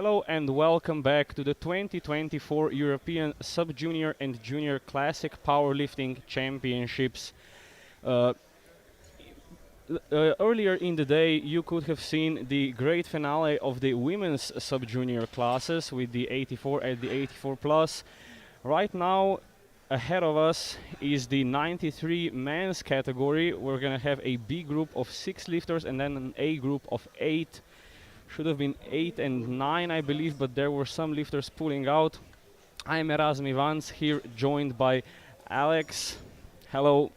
Hello and welcome back to the 2024 European Sub-Junior and Junior Classic Powerlifting Championships. Uh, Earlier in the day you could have seen the great finale of the women's sub-junior classes with the 84 and the 84 plus. Right now ahead of us is the 93 men's category. We're gonna have a B group of 6 lifters and then an A group of 8. Should have been 8 and 9 I believe, but there were some lifters pulling out. I'm Erasmi Vance here, joined by Alex. Hello.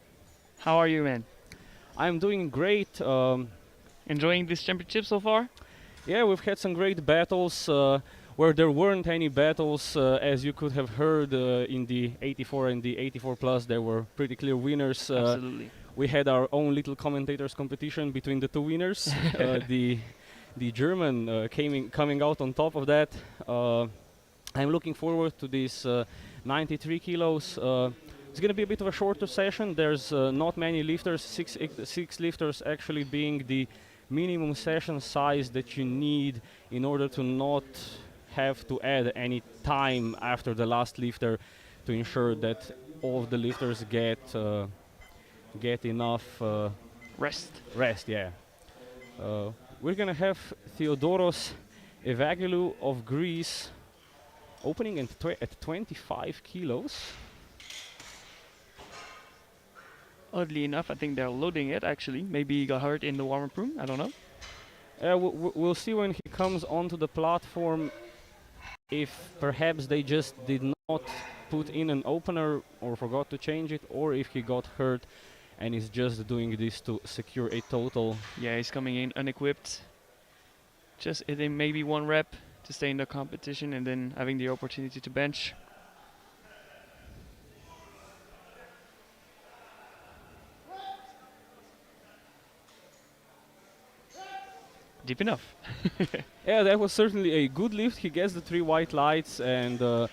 How are you, man? I'm doing great. Enjoying this championship so far? Yeah, we've had some great battles where there weren't any battles, as you could have heard in the 84 and the 84 plus. There were pretty clear winners. Absolutely. We had our own little commentators competition between the two winners. The German coming out on top of that. I'm looking forward to this 93 kilos. It's going to be a bit of a shorter session. There's not many lifters, six lifters actually being the minimum session size that you need in order to not have to add any time after the last lifter to ensure that all of the lifters get enough Rest. Yeah. We're gonna have Theodoros Evangelou of Greece opening at 25 kilos. Oddly enough, I think they're loading it actually. Maybe he got hurt in the warm-up room. I don't know. We'll see when he comes onto the platform if perhaps they just did not put in an opener or forgot to change it, or if he got hurt and is just doing this to secure a total. Yeah, he's coming in unequipped. Just hitting maybe one rep to stay in the competition and then having the opportunity to bench. Deep enough. Yeah, that was certainly a good lift. He gets the 3 white lights, and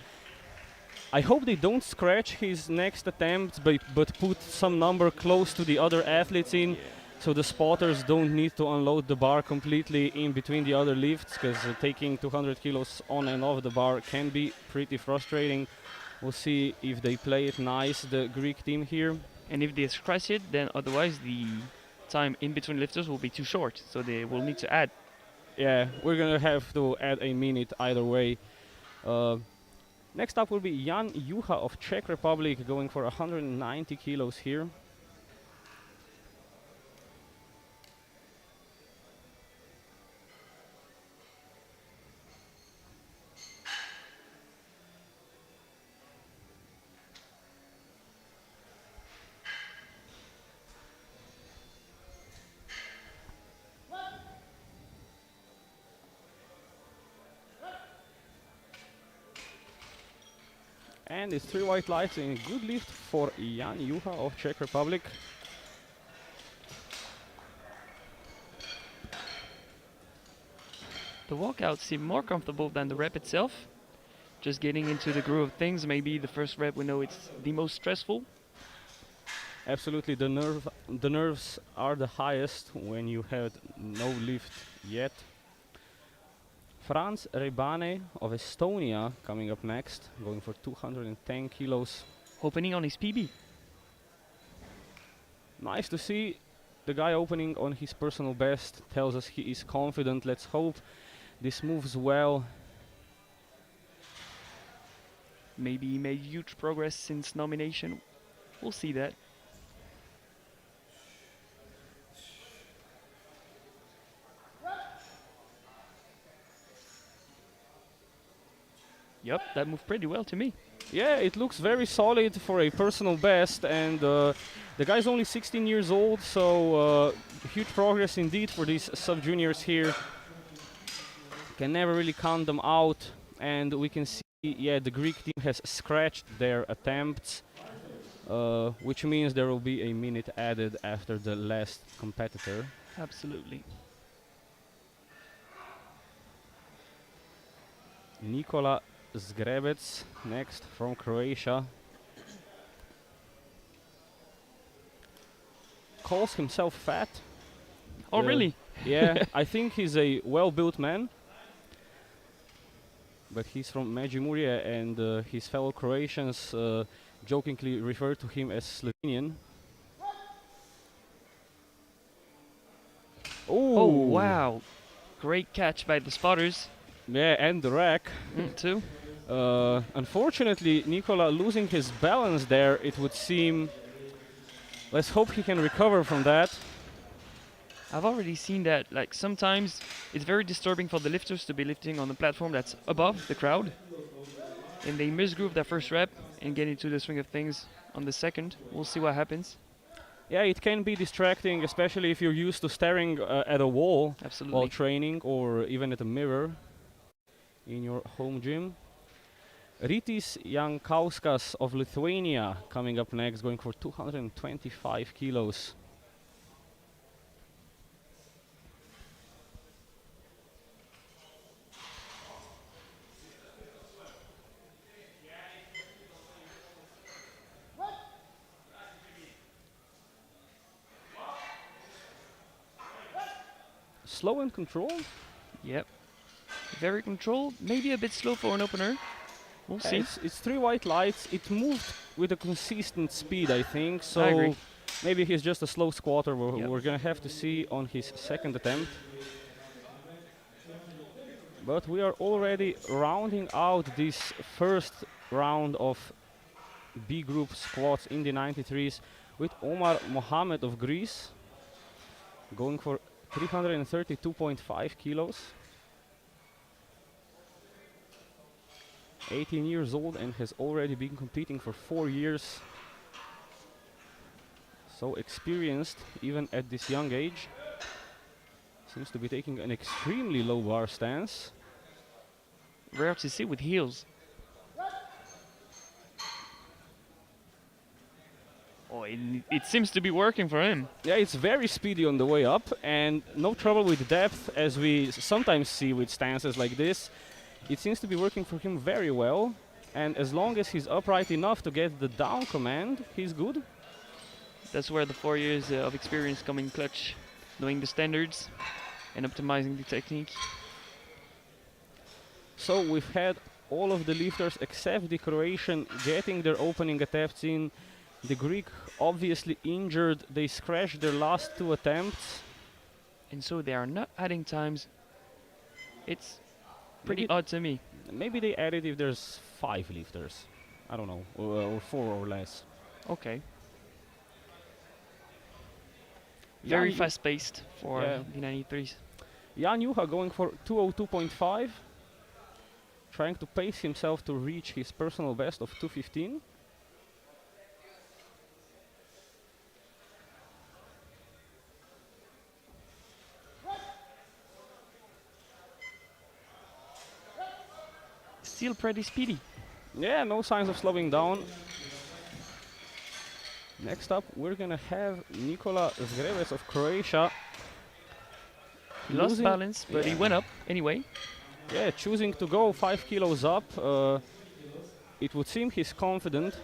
I hope they don't scratch his next attempt, but put some number close to the other athletes in, so the spotters don't need to unload the bar completely in between the other lifts, because taking 200 kilos on and off the bar can be pretty frustrating. We'll see if they play it nice, the Greek team here. And if they scratch it, then otherwise the time in between lifters will be too short, so they will need to add. Yeah, we're gonna have to add a minute either way. Next up will be Jan Jucha of Czech Republic, going for 190 kilos here. And it's 3 white lights in good lift for Jan Jucha of Czech Republic. The walkouts seem more comfortable than the rep itself. Just getting into the groove of things. Maybe the first rep we know it's the most stressful. Absolutely, the nerves are the highest when you had no lift yet. Franz Rebane of Estonia coming up next, going for 210 kilos. Opening on his PB. Nice to see the guy opening on his personal best. Tells us he is confident. Let's hope this moves well. Maybe he made huge progress since nomination. We'll see that. Yep, that moved pretty well to me. Yeah, it looks very solid for a personal best, and the guy's only 16 years old, so huge progress indeed for these sub-juniors here. Can never really count them out, and we can see, yeah, the Greek team has scratched their attempts, which means there will be a minute added after the last competitor. Absolutely. Nikola Zgrebec next from Croatia. Calls himself fat. Oh, really? Yeah, I think he's a well-built man. but he's from Međimurje, and his fellow Croatians jokingly refer to him as Slovenian. Oh, wow. Great catch by the spotters. Yeah, and the rack. Too. Unfortunately, Nikola losing his balance there, it would seem. Let's hope he can recover from that. I've already seen that. Like, sometimes it's very disturbing for the lifters to be lifting on the platform that's above the crowd. And they misgroove their first rep and get into the swing of things on the second. We'll see what happens. Yeah, it can be distracting, especially if you're used to staring at a wall Absolutely. while training, or even at a mirror in your home gym. Rytis Jankauskas of Lithuania coming up next, going for 225 kilos. Slow and controlled. Yep. Very controlled. Maybe a bit slow for an opener. We'll see. It's 3 white lights. It moved with a consistent speed, I think. So I agree. maybe he's just a slow squatter. Yep. We're gonna have to see on his second attempt. But we are already rounding out this first round of B group squats in the 93s with Omar Mohamed of Greece going for 332.5 kilos. 18 years old and has already been competing for 4 years. So experienced even at this young age. Seems to be taking an extremely low bar stance. Rare to see with heels. Oh, it seems to be working for him. Yeah, it's very speedy on the way up and no trouble with depth, as we sometimes see with stances like this. It seems to be working for him very well, and as long as he's upright enough to get the down command, he's good. That's where the 4 years of experience come in clutch, knowing the standards and optimizing the technique. So we've had all of the lifters except the Croatian getting their opening attempts in. The Greek obviously injured. They scratched their last 2 attempts. And so they are not adding times. It's pretty Maybe odd to me. Maybe they added if there's 5 lifters. I don't know, or 4 or less. Okay. Very Jan fast-paced for the 93s. Jan Juha going for 202.5. Trying to pace himself to reach his personal best of 215. Still pretty speedy. Yeah, no signs of slowing down. Next up, we're gonna have Nikola Zgrebec of Croatia. He lost balance, but he went up anyway. Yeah, choosing to go 5 kilos up. It would seem he's confident.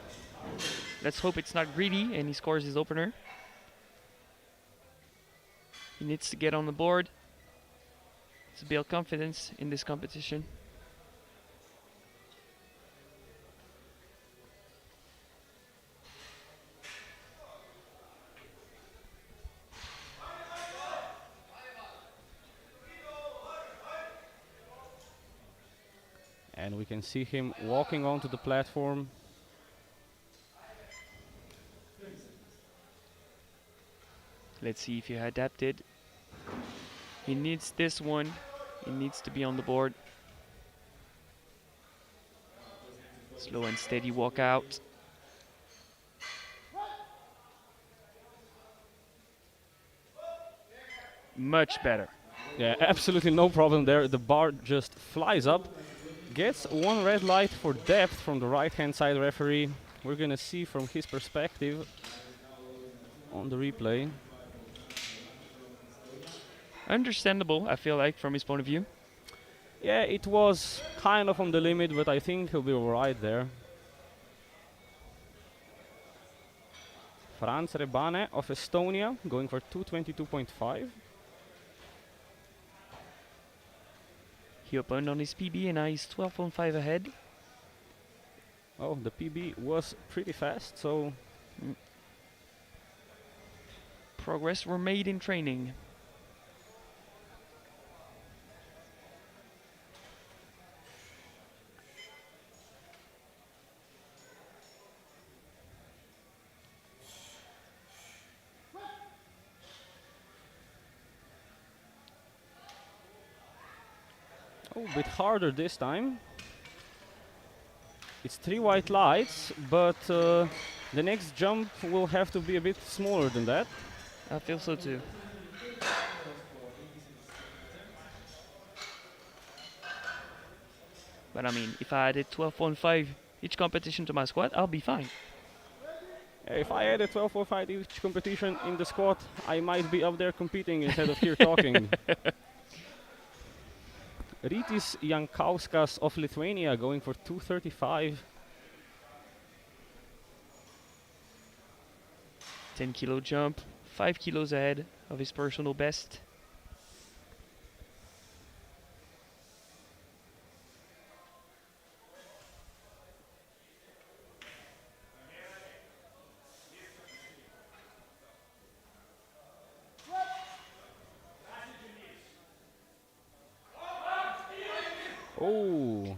Let's hope it's not greedy and he scores his opener. He needs to get on the board to build confidence in this competition. And we can see him walking onto the platform. Let's see if he adapted. He needs this one. He needs to be on the board. Slow and steady walk out. Much better. Yeah, absolutely no problem there. The bar just flies up. Gets 1 red light for depth from the right-hand side referee. We're gonna see from his perspective on the replay. Understandable, I feel like, from his point of view. Yeah, it was kind of on the limit, but I think he'll be alright there. Franz Rebane of Estonia going for 222.5. He opened on his PB and now he's 12.5 ahead. Oh, the PB was pretty fast, so Progress were made in training. oh, a bit harder this time. It's 3 white lights, but the next jump will have to be a bit smaller than that. I feel so too. But I mean, if I added 12.5 each competition to my squat, I'll be fine. If I added 12.5 each competition in the squat, I might be up there competing instead of here talking. Rytis Jankauskas of Lithuania going for 235. 10 kilo jump, 5 kilos ahead of his personal best. Oh,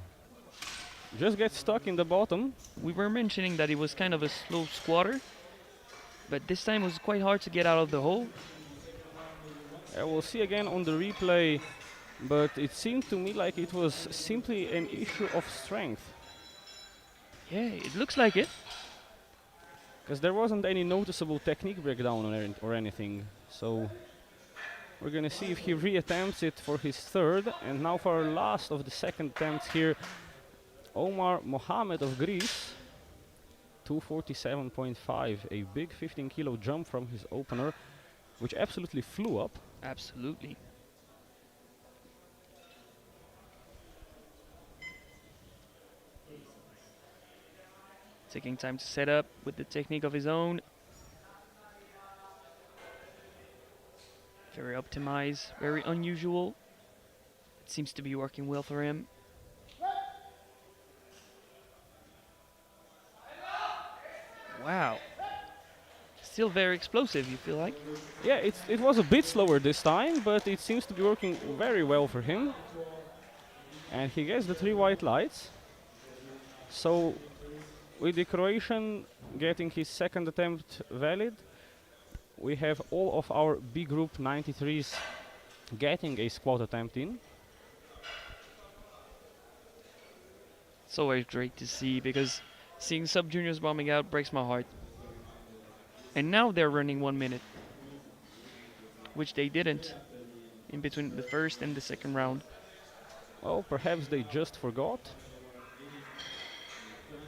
just get stuck in the bottom. We were mentioning that he was kind of a slow squatter, but this time it was quite hard to get out of the hole. We'll see again on the replay, but it seemed to me like it was simply an issue of strength. Yeah, it looks like it. Because there wasn't any noticeable technique breakdown or anything. So we're gonna see if he reattempts it for his third. And now for our last of the second attempts here, Omar Mohamed of Greece, 247.5, a big 15 kilo jump from his opener, which absolutely flew up. Absolutely. Taking time to set up with the technique of his own. Very optimized, very unusual. It seems to be working well for him. Wow. Still very explosive, you feel like? Yeah, it was a bit slower this time, but it seems to be working very well for him. And he gets the 3 white lights. So with the Croatian getting his second attempt valid, we have all of our B group 93s getting a squat attempt in. It's always great to see, because seeing sub-juniors bombing out breaks my heart. And now they're running 1 minute, which they didn't in between the first and the second round. Well, perhaps they just forgot.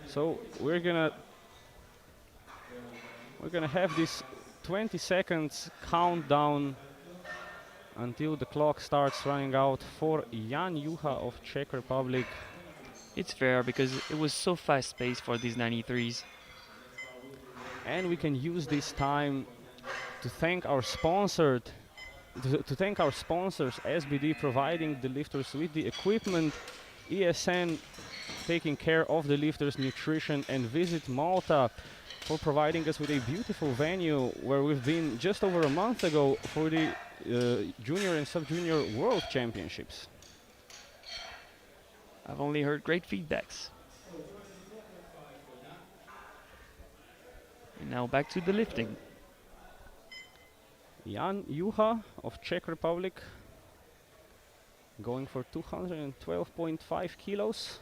So we're gonna have this 20 seconds countdown until the clock starts running out for Jan Juha of Czech Republic. It's fair, because it was so fast-paced for these 93s. And we can use this time to thank our sponsors, SBD providing the lifters with the equipment, ESN taking care of the lifters' nutrition, and Visit Malta for providing us with a beautiful venue where we've been just over a month ago for the Junior and Sub-Junior World Championships. I've only heard great feedbacks. And now back to the lifting. Jan Juha of Czech Republic going for 212.5 kilos.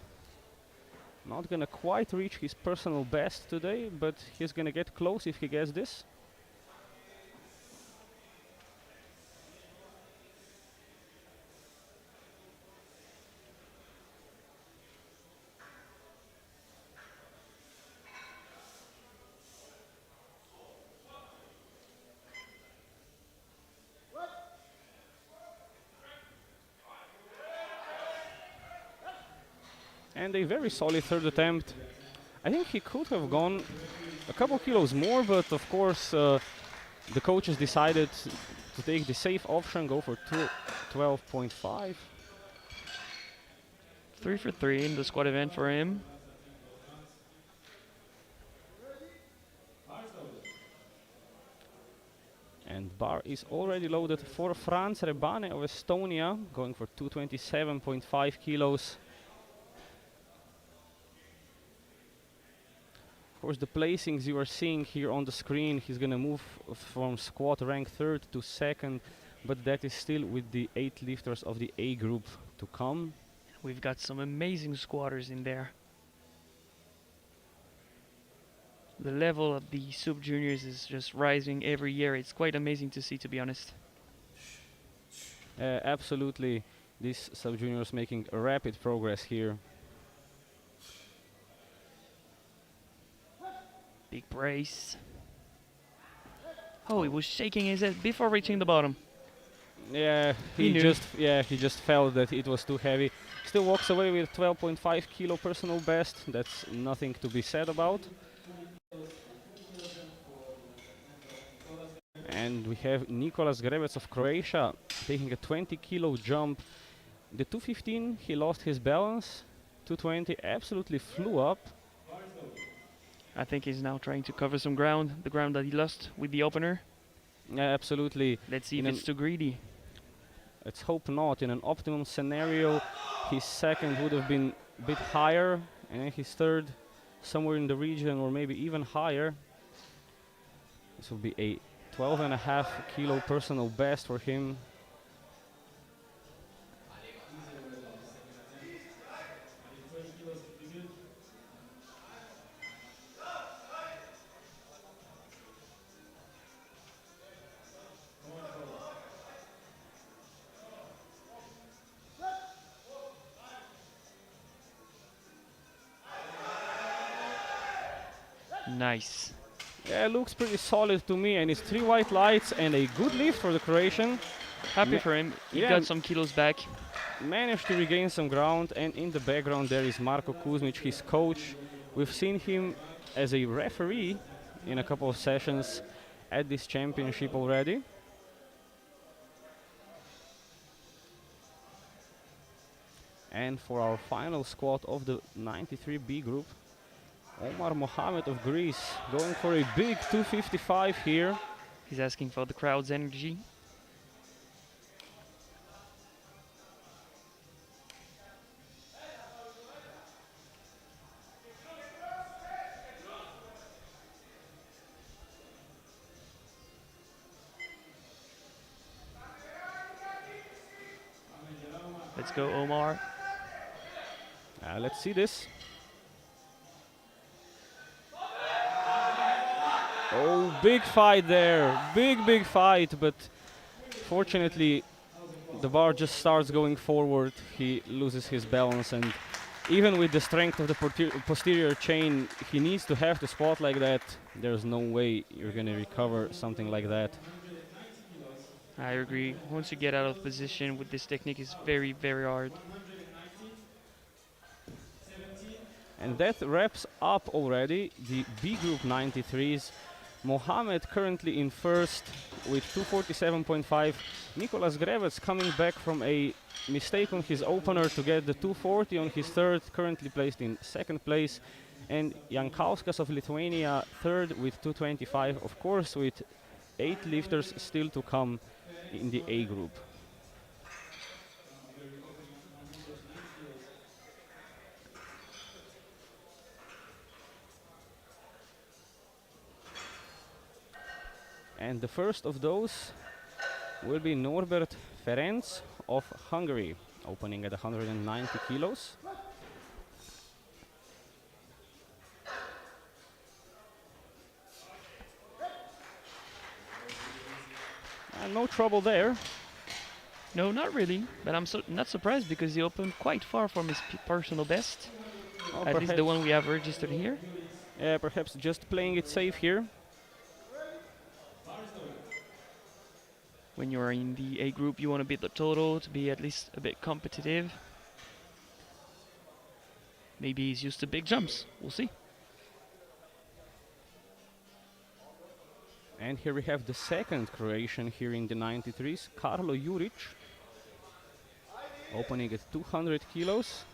Not gonna quite reach his personal best today, but he's gonna get close if he gets this. And a very solid third attempt. I think he could have gone a couple kilos more, but of course the coaches decided to take the safe option, go for 12.5. 3 for 3 in the squat event for him. And bar is already loaded for Franz Rebane of Estonia, going for 227.5 kilos. Of course, the placings you are seeing here on the screen, he's going to move from squat rank 3rd to 2nd, but that is still with the 8 lifters of the A group to come. We've got some amazing squatters in there. The level of the sub juniors is just rising every year. It's quite amazing to see, to be honest. Absolutely, these sub juniors making rapid progress here. Big brace. Oh, he was shaking his head before reaching the bottom. Yeah, He knew. he just felt that it was too heavy. Still walks away with 12.5 kilo personal best. That's nothing to be said about. And we have Nicolas Grebec of Croatia taking a 20 kilo jump. The 215 he lost his balance. 220 absolutely flew up. I think he's now trying to cover some ground, the ground that he lost with the opener. Absolutely. Let's see if In it's too greedy. Let's hope not. In an optimum scenario, his second would have been a bit higher, and then his third somewhere in the region or maybe even higher. This will be a 12.5 kilo personal best for him. Nice. Yeah, looks pretty solid to me, and it's 3 white lights and a good lift for the Croatian. Happy for him. He yeah, got some kilos back. Managed to regain some ground, and in the background there is Marko Kuzmic, his coach. We've seen him as a referee in a couple of sessions at this championship already. And for our final squat of the 93B group, Omar Mohamed of Greece going for a big 255 here. He's asking for the crowd's energy. Let's go, Omar. Let's see this. Oh, big fight there. Big fight, but fortunately the bar just starts going forward. He loses his balance, and even with the strength of the posterior chain, he needs to have the squat like that. There's no way you're going to recover something like that. I agree. Once you get out of position with this technique, it's very, very hard. And that wraps up already the B group 93s. Mohamed currently in first with 247.5. Nicolas Grebec coming back from a mistake on his opener to get the 240 on his third, currently placed in second place. And Jankauskas of Lithuania third with 225, of course, with 8 lifters still to come in the A group. And the first of those will be Norbert Ferenc of Hungary, opening at 190 kilos. And no trouble there. No, not really. But I'm not surprised because he opened quite far from his personal best. Oh, At least the one we have registered here. Yeah, perhaps just playing it safe here. When you're in the A group, you want to beat the total to be at least a bit competitive. Maybe he's used to big jumps. We'll see. And here we have the second Croatian here in the 93s, Karlo Juric, opening at 200 kilos.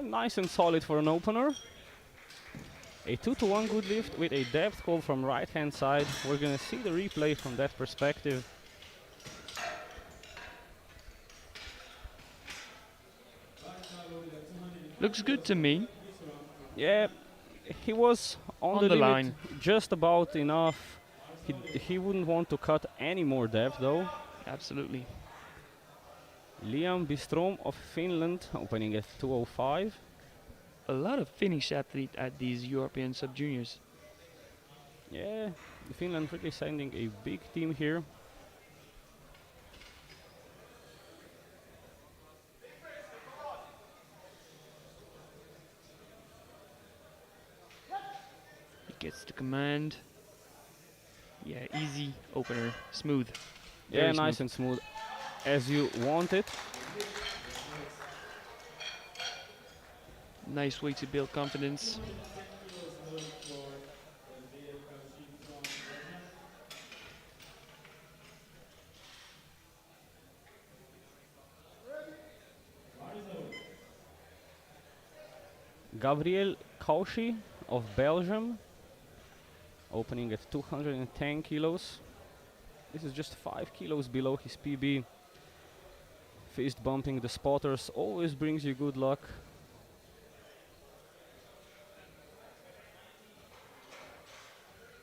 Nice and solid for an opener. A 2-to-1 good lift with a depth call from right hand side. We're gonna see the replay from that perspective. Looks good to me. Yeah, he was on the limit, line. just about enough. He wouldn't want to cut any more depth though. Absolutely. Liam Bistrom of Finland opening at 205. A lot of Finnish athletes at these European sub-juniors. Yeah, Finland really sending a big team here. He gets the command. Yeah, easy opener, smooth. Yeah, Very nice smooth. and smooth, as you want it. Nice way to build confidence. Gabriel Cauchy of Belgium opening at 210 kilos. This is just 5 kilos below his PB. Fist bumping the spotters always brings you good luck.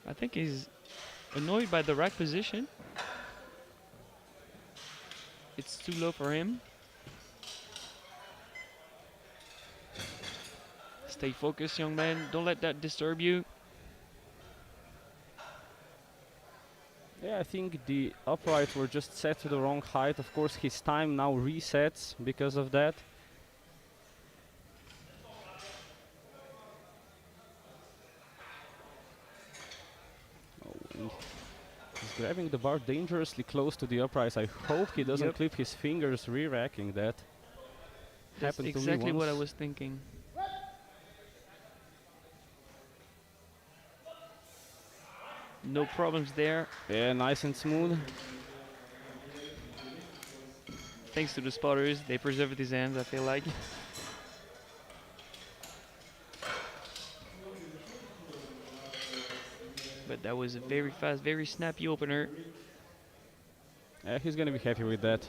I think he's annoyed by the rack position. It's too low for him. Stay focused, young man. Don't let that disturb you. Yeah, I think the uprights were just set to the wrong height. Of course, his time now resets because of that. Oh, and he's grabbing the bar dangerously close to the uprights. I hope he doesn't Yep. clip his fingers re-racking that. That's Happened to me exactly what I once. was thinking. No problems there. Yeah, nice and smooth. Thanks to the spotters, they preserved his hands, I feel like. But that was a very fast, very snappy opener. Yeah, he's gonna be happy with that.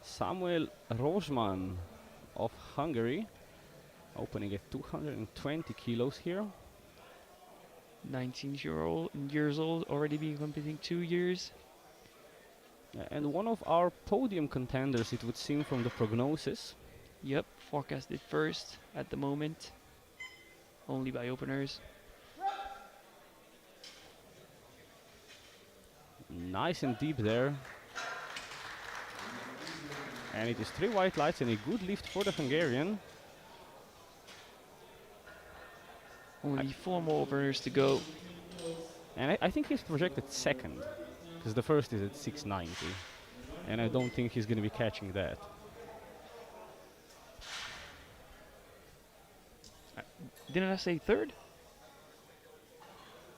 Samuel Rozman of Hungary opening at 220 kilos here. 19 years old, already been competing 2 years. And one of our podium contenders, it would seem from the prognosis. Yep, forecasted first at the moment. Only by openers. Nice and deep there. And it is 3 white lights and a good lift for the Hungarian. Only 4 more openers to go. And I think he's projected second, because the first is at 690. And I don't think he's going to be catching that. Didn't I say third?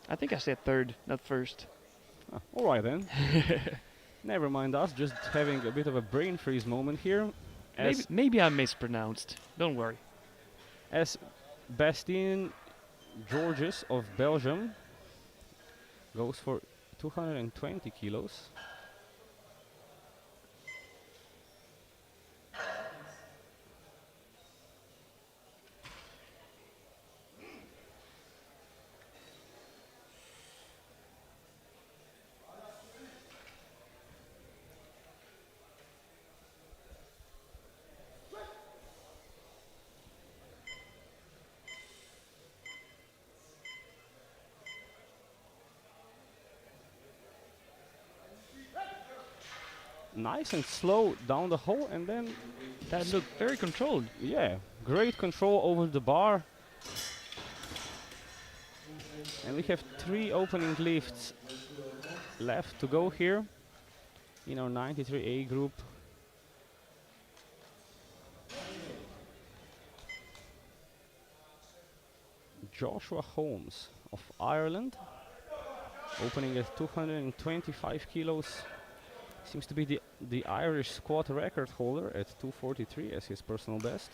I think I said third, not first. Ah, alright then. Never mind us, just having a bit of a brain freeze moment here. Maybe I mispronounced. Don't worry. As Bastien Georges of Belgium goes for 220 kilos. Nice and slow down the hole, and then That looked very controlled. yeah, great control over the bar. And we have 3 opening lifts left to go here in our 93A group. Joshua Holmes of Ireland opening at 225 kilos. Seems to be the Irish squat record holder at 243 as his personal best.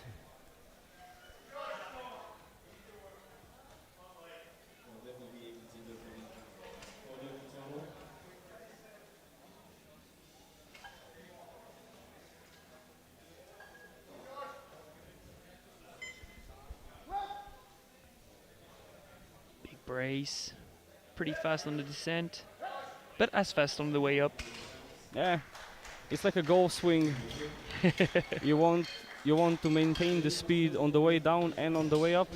Big brace. Pretty fast on the descent, but as fast on the way up. Yeah, it's like a golf swing. you want to maintain the speed on the way down and on the way up.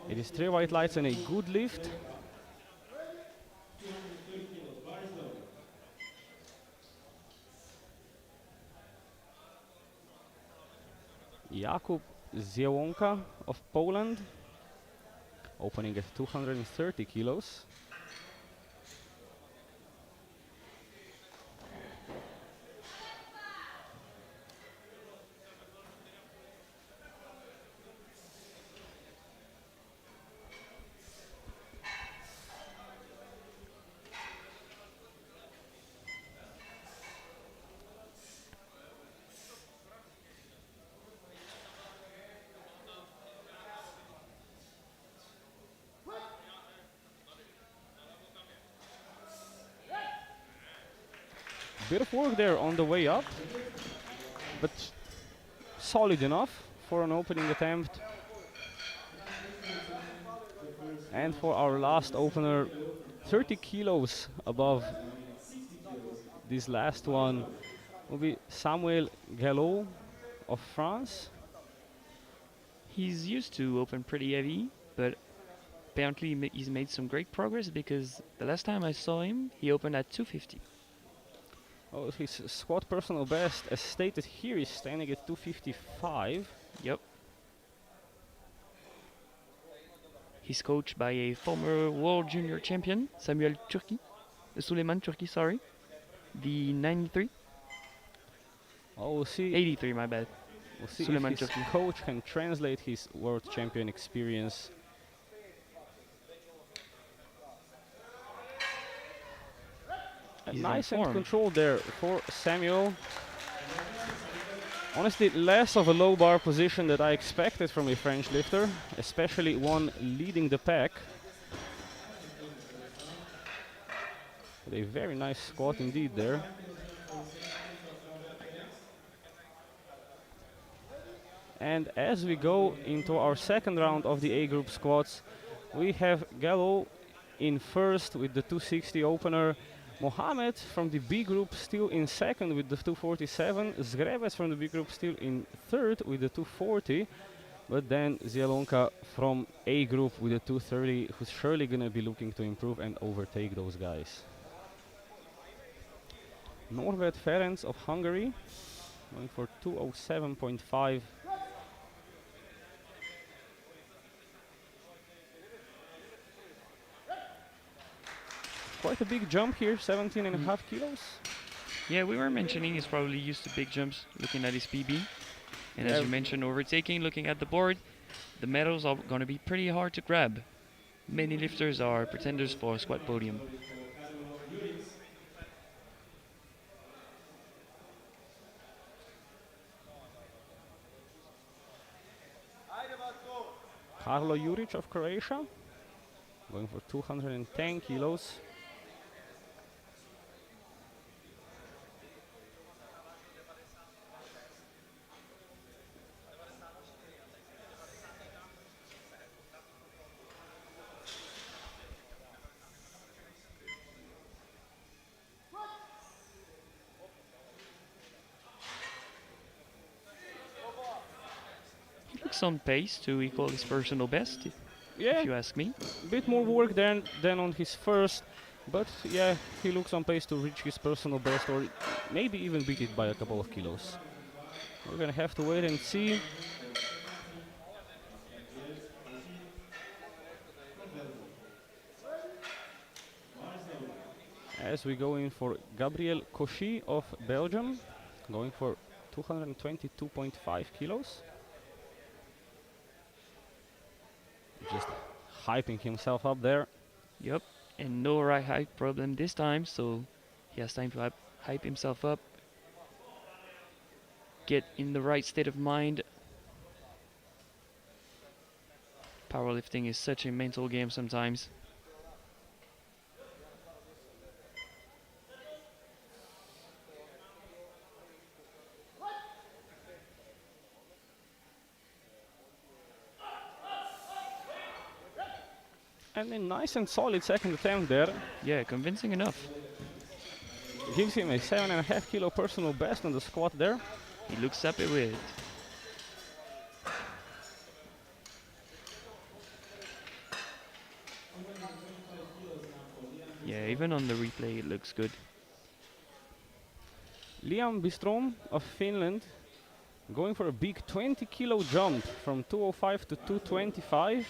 It is 3 white lights and a good lift. Jakub Zielonka of Poland, opening at 230 kilos. Bit of work there on the way up, but solid enough for an opening attempt. And for our last opener, 30 kilos above this last one will be Samuel Gallo of France. He's used to open pretty heavy, but apparently he's made some great progress because the last time I saw him, he opened at 250. Oh, his squat personal best, as stated here, is standing at 255. Yep. He's coached by a former world junior champion, Suleiman Turki, sorry. The 93? Oh, we'll see. 83, my bad. We'll see Suleiman if his Turki. coach can translate his world champion experience. He's Nice on and form. controlled there for Samuel. Honestly, less of a low bar position that I expected from a French lifter, especially one leading the pack. But a very nice squat indeed there. And as we go into our second round of the A group squats, we have Gallo in first with the 260 opener, Mohamed from the B group still in second with the 247, Zgrebes from the B group still in third with the 240, but then Zielonka from A group with the 230, who's surely going to be looking to improve and overtake those guys. Norbert Ferenc of Hungary, going for 207.5. Quite a big jump here, 17.5 kilos. Yeah, we were mentioning he's probably used to big jumps, looking at his PB. And as Yeah. you mentioned, overtaking, looking at the board, the medals are going to be pretty hard to grab. Many lifters are pretenders for a squat podium. Karlo Juric of Croatia, going for 210 kilos. He looks on pace to equal his personal best, Yeah, if you ask me. a bit more work than on his first, but yeah, he looks on pace to reach his personal best or maybe even beat it by a couple of kilos. We're gonna have to wait and see. As we go in for Gabriel Cauchy of Belgium, going for 222.5 kilos. Just hyping himself up there. Yep. And no right height problem this time, so he has time to hype himself up, get in the right state of mind. Powerlifting is such a mental game sometimes. And a nice and solid second attempt there. Yeah, convincing enough. Gives him a 7.5 kilo personal best on the squat there. He looks happy with it. Yeah, even on the replay it looks good. Liam Bistrom of Finland going for a big 20 kilo jump from 205 to 225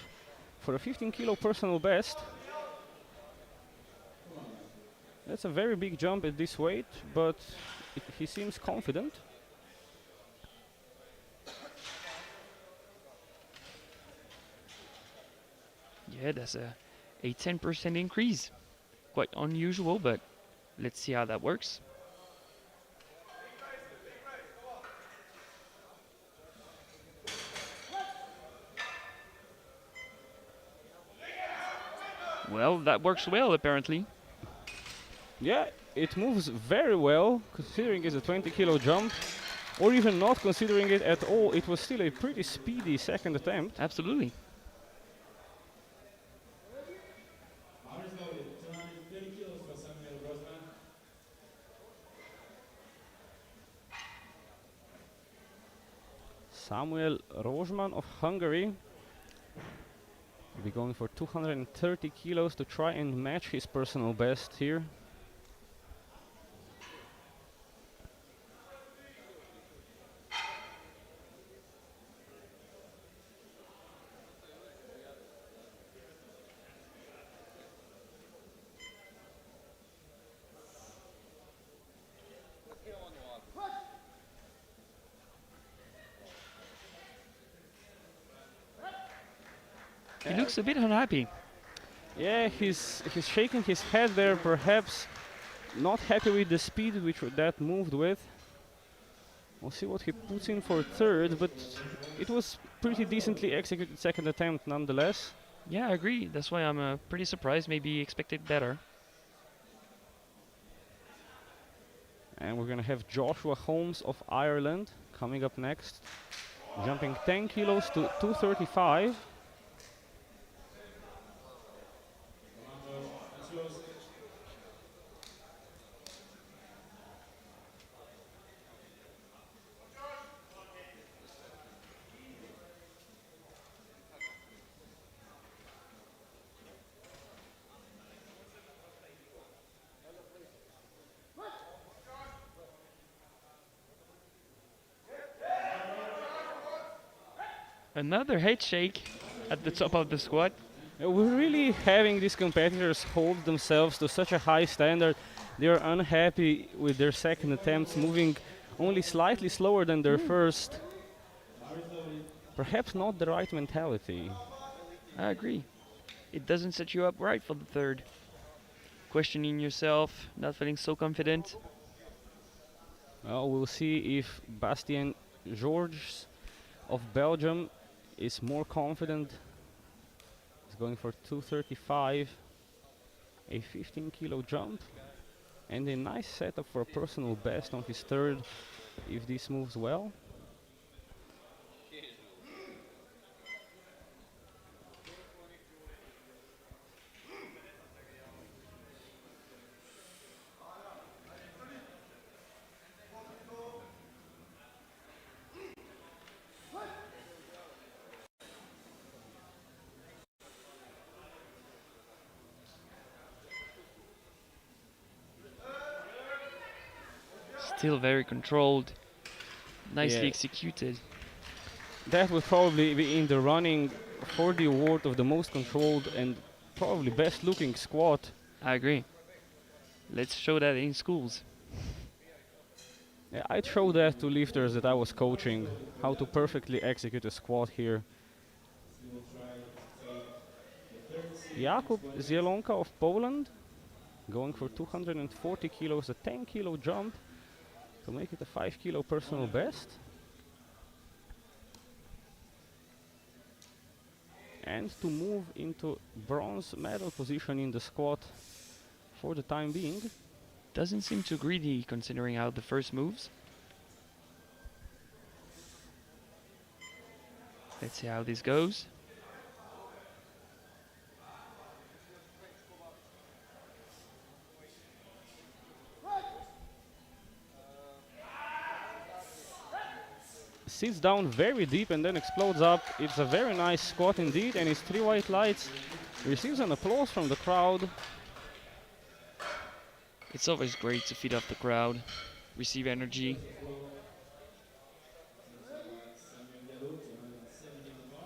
for a 15 kilo personal best. That's a very big jump at this weight, but he seems confident. Yeah, that's a 10% increase. Quite unusual, but let's see how that works. Well, that works well, apparently. Yeah, it moves very well, considering it's a 20 kilo jump, or even not considering it at all. It was still a pretty speedy second attempt. Absolutely. Samuel Rozsman of Hungary will be going for 230 kilos to try and match his personal best here. He looks a bit unhappy. Yeah, he's shaking his head there, perhaps not happy with the speed which that moved with. We'll see what he puts in for third, but it was pretty decently executed second attempt nonetheless. Yeah, I agree. That's why I'm pretty surprised. Maybe expected better. And we're gonna have Joshua Holmes of Ireland coming up next, jumping 10 kilos to 235. Another head shake at the top of the squat. We're really having these competitors hold themselves to such a high standard. They're unhappy with their second attempts, moving only slightly slower than their first. Perhaps not the right mentality. I agree. It doesn't set you up right for the third. Questioning yourself, not feeling so confident. Well, we'll see if Bastien Georges of Belgium is more confident. He's going for 235, a 15 kilo jump, and a nice setup for a personal best on his third if this moves well. Still very controlled. Nicely Yeah. executed. That would probably be in the running for the award of the most controlled and probably best looking squat. I agree. Let's show that in schools. Yeah, I'd show that to lifters that I was coaching, how to perfectly execute a squat here. Jakub Zielonka of Poland, going for 240 kilos, a 10 kilo jump to make it a 5 kilo personal best. And to move into bronze medal position in the squat for the time being. Doesn't seem too greedy considering how the first moves. Let's see how this goes. Sits down very deep and then explodes up. It's a very nice squat indeed, and his 3 white lights receives an applause from the crowd. It's always great to feed off the crowd, receive energy.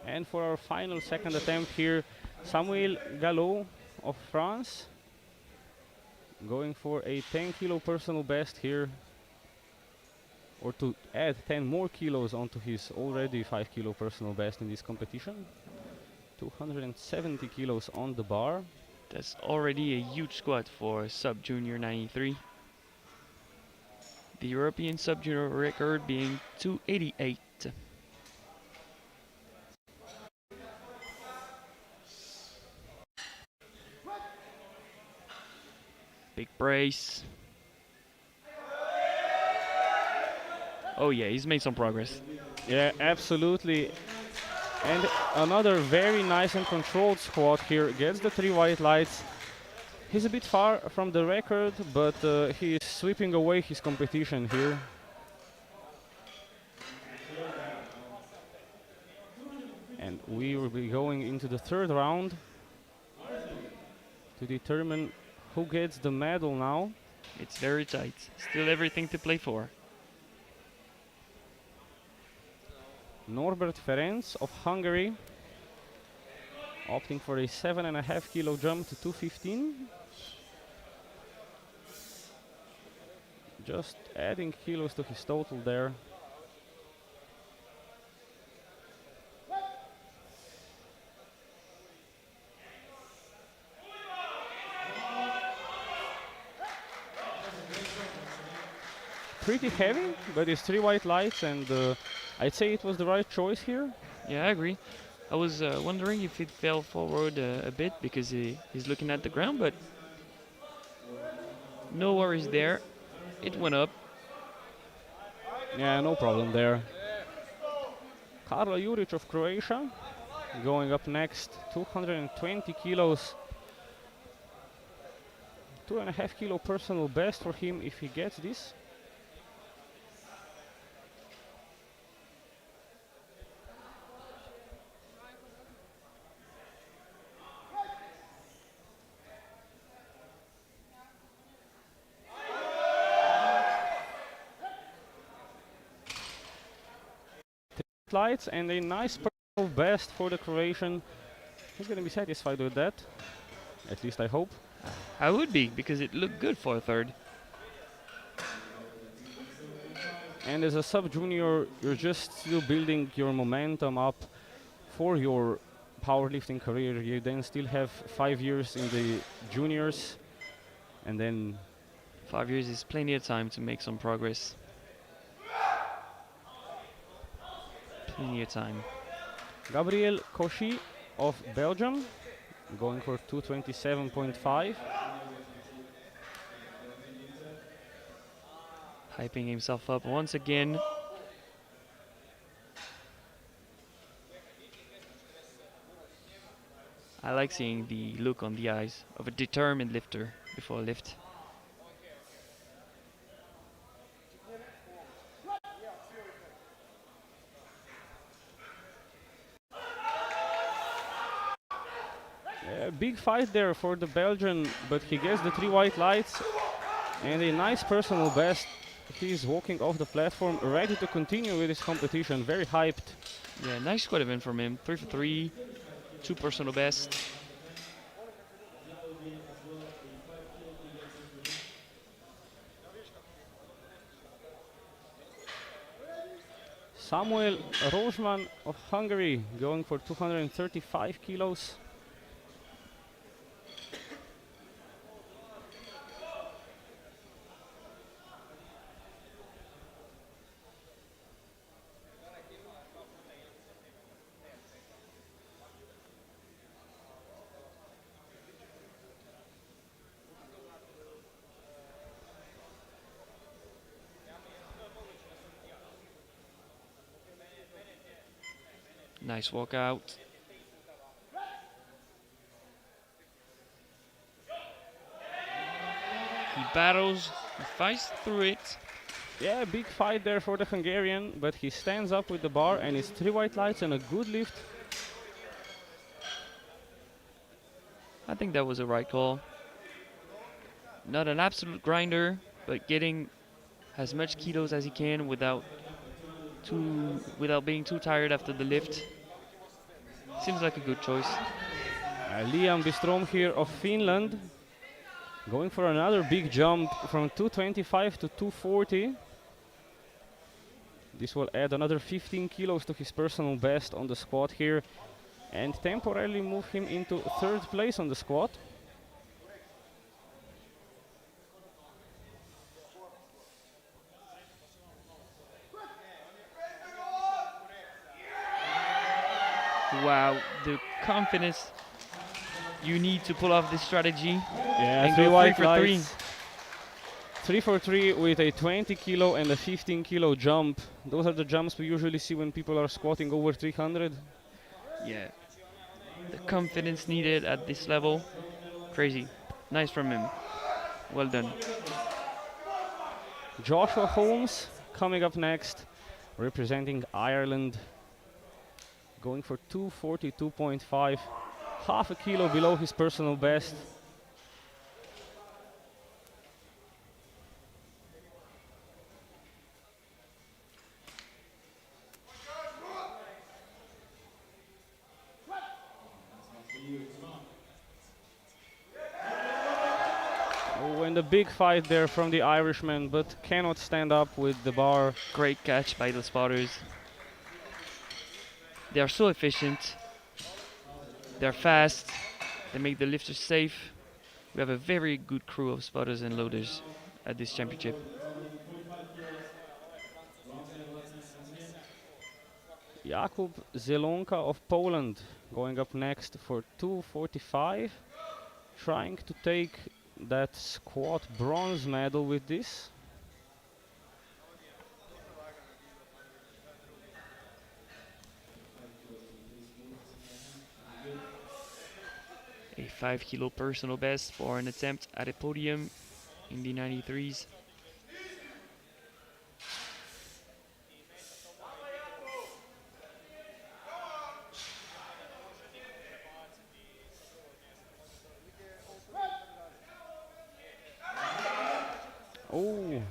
And for our final second attempt here, Samuel Gallo of France, going for a 10 kilo personal best here, or to add 10 more kilos onto his already 5 kilo personal best in this competition. 270 kilos on the bar. That's already a huge squat for sub-junior 93. The European sub-junior record being 288. Big brace. Oh yeah, he's made some progress. Yeah, absolutely. And another very nice and controlled squat here. Gets the 3 white lights. He's a bit far from the record, but he is sweeping away his competition here. And we will be going into the third round to determine who gets the medal now. It's very tight. Still everything to play for. Norbert Ferenc of Hungary, opting for a 7.5 kilo jump to 215. Just adding kilos to his total there. Pretty heavy, but it's 3 white lights, and I'd say it was the right choice here. Yeah, I agree. I was wondering if it fell forward a bit because he's looking at the ground, but no worries there. It went up. Yeah, no problem there. Karlo Juric of Croatia, going up next, 220 kilos. 2.5 kilo personal best for him if he gets this. Lights and a nice personal best for the Croatian. He's going to be satisfied with that. At least I hope. I would be, because it looked good for a third. And as a sub-junior, you're just still building your momentum up for your powerlifting career. You then still have 5 years in the juniors, and then 5 years is plenty of time to make some progress. Plenty of time. Gabriel Cauchy of Belgium, going for 227.5. Hyping himself up once again. I like seeing the look on the eyes of a determined lifter before a lift. Big fight there for the Belgian, but he gets the 3 white lights and a nice personal best. He's walking off the platform, ready to continue with his competition, very hyped. Yeah, nice squad event from him. 3 for 3, 2 personal best. Samuel Rozsman of Hungary, going for 235 kilos. Nice walkout. He battles, he fights through it. Yeah, big fight there for the Hungarian, but he stands up with the bar and it's 3 white lights and a good lift. I think that was a right call. Not an absolute grinder, but getting as much kilos as he can without being too tired after the lift. Seems like a good choice. Liam Bistrom here of Finland, going for another big jump from 225 to 240. This will add another 15 kilos to his personal best on the squat here and temporarily move him into 3rd place on the squat. Wow, the confidence you need to pull off this strategy. Yeah, And 3 go white 3 for 3. lights. 3 for 3 with a 20 kilo and a 15 kilo jump. Those are the jumps we usually see when people are squatting over 300. Yeah. The confidence needed at this level. Crazy. Nice from him. Well done. Joshua Holmes coming up next, representing Ireland, going for 242.5, half a kilo below his personal best. Oh, and a big fight there from the Irishman, but cannot stand up with the bar. Great catch by the spotters. They are so efficient. They're fast. They make the lifters safe. We have a very good crew of spotters and loaders at this championship. Jakub Zelonka of Poland going up next for 245, trying to take that squat bronze medal with this. A 5 kilo personal best for an attempt at a podium in the 93s. Oh,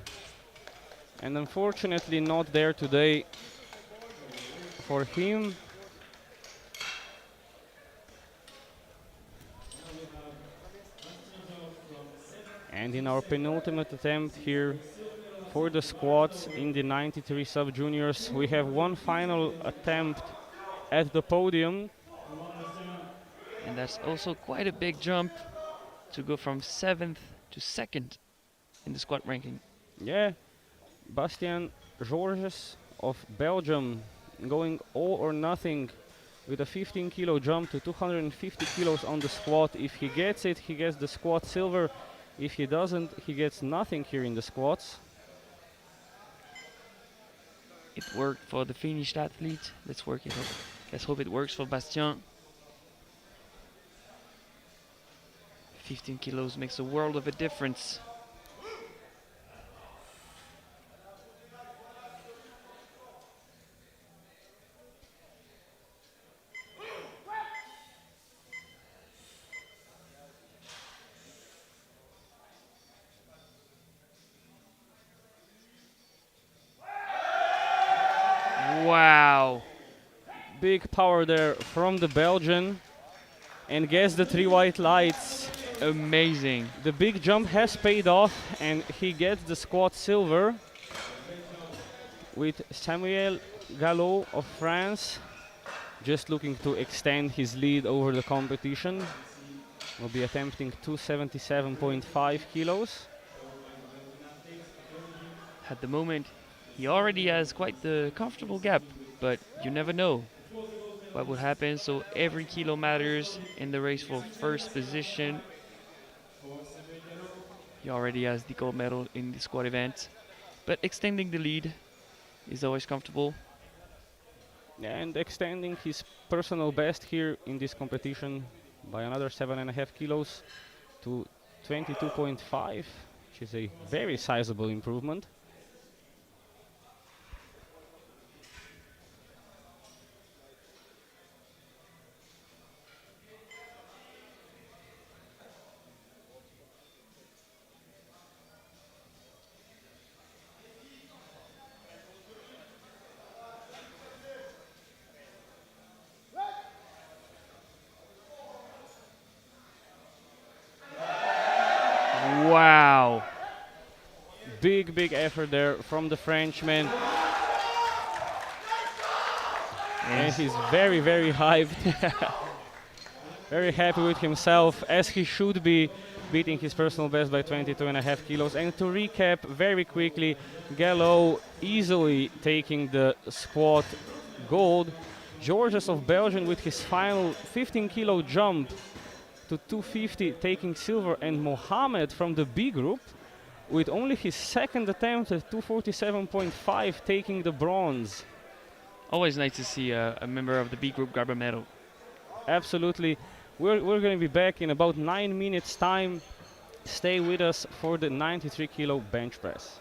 and unfortunately not there today for him. And in our penultimate attempt here for the squats in the 93 sub-juniors, we have one final attempt at the podium. And that's also quite a big jump to go from 7th to 2nd in the squat ranking. Yeah, Bastien Georges of Belgium going all or nothing with a 15 kilo jump to 250 kilos on the squat. If he gets it, he gets the squat silver. If he doesn't, he gets nothing here in the squats. It worked for the finished athlete. Let's hope it works for Bastien. 15 kilos makes a world of a difference. Wow. Big power there from the Belgian and gets the 3 white lights. Amazing. The big jump has paid off and he gets the squat silver with Samuel Gallo of France just looking to extend his lead over the competition. Will be attempting 277.5 kilos. At the moment, he already has quite the comfortable gap, but you never know what would happen. So every kilo matters in the race for first position. He already has the gold medal in the squat event, but extending the lead is always comfortable. and extending his personal best here in this competition by another 7.5 kilos to 22.5, which is a very sizable improvement. Wow. Big effort there from the Frenchman. And he's very hyped. Very happy with himself, as he should be, beating his personal best by 22.5 kilos. And to recap very quickly, Gallo easily taking the squat gold. Georges of Belgium with his final 15 kilo jump to 250 taking silver, and Mohamed from the B group with only his second attempt at 247.5 taking the bronze. Always nice to see a member of the B group grab a medal. Absolutely. We're going to be back in about 9 minutes time. Stay with us for the 93 kilo bench press.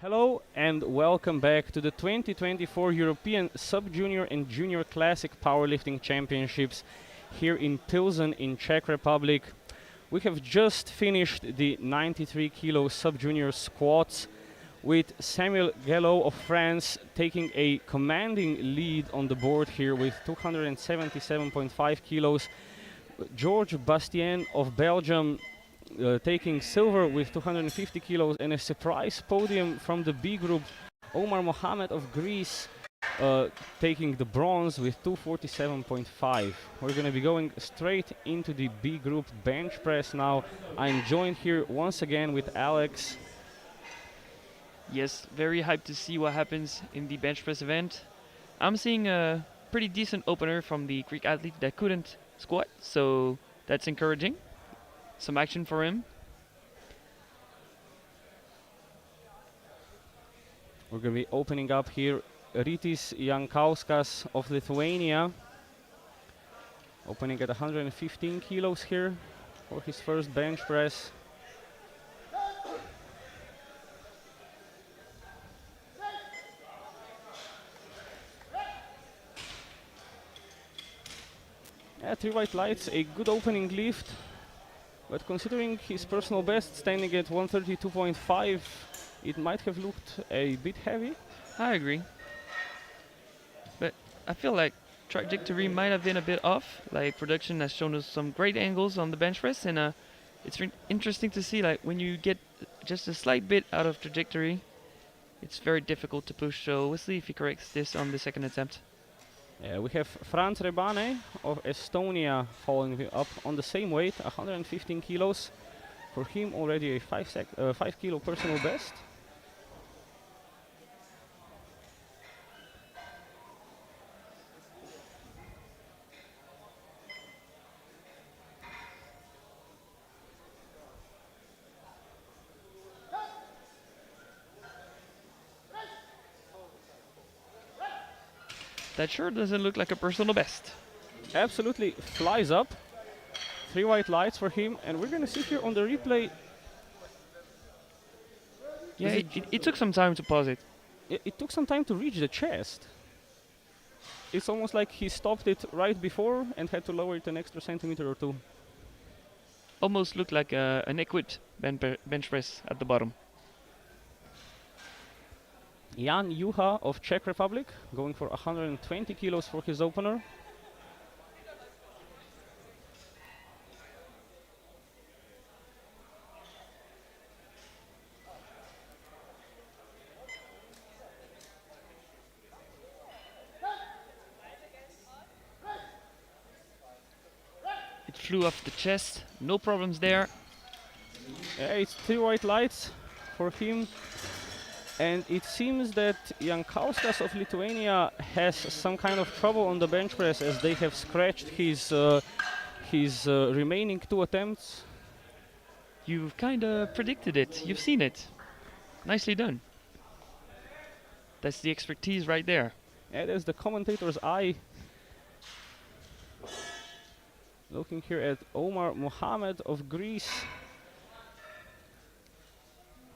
Hello and welcome back to the 2024 European Sub-Junior and Junior Classic Powerlifting Championships here in Pilsen in Czech Republic. We have just finished the 93 kilo Sub-Junior squats with Samuel Gallo of France taking a commanding lead on the board here with 277.5 kilos. George Bastien of Belgium taking silver with 250 kilos, and a surprise podium from the B group, Omar Mohamed of Greece taking the bronze with 247.5. We're going to be going straight into the B group bench press now. I'm joined here once again with Alex. Yes, very hyped to see what happens in the bench press event. I'm seeing a pretty decent opener from the Greek athlete that couldn't squat, so that's encouraging. Some action for him. We're going to be opening up here Rytis Jankauskas of Lithuania, opening at 115 kilos here for his first bench press. Yeah, 3 white lights, a good opening lift, but considering his personal best standing at 132.5, it might have looked a bit heavy. I agree. But I feel like trajectory might have been a bit off. Like production has shown us some great angles on the bench press, and it's interesting to see like when you get just a slight bit out of trajectory, it's very difficult to push. So we'll see if he corrects this on the second attempt. Yeah, we have Franz Rebane of Estonia following up on the same weight, 115 kilos. For him already a 5 kilo personal best. That sure doesn't look like a personal best. Absolutely flies up. 3 white lights for him, and we're gonna see here on the replay. Yeah, it took some time to pause it. It took some time to reach the chest. It's almost like he stopped it right before and had to lower it an extra centimeter or two. Almost looked like an equipped bench press at the bottom. Jan Juha of Czech Republic going for 120 kilos for his opener. It flew off the chest, no problems there. Yeah, it's 3 white lights for him. And it seems that Jankauskas of Lithuania has some kind of trouble on the bench press as they have scratched his remaining 2 attempts. You've kind of predicted it. You've seen it. Nicely done. That's the expertise right there. Yeah, there's the commentator's eye. Looking here at Omar Mohamed of Greece.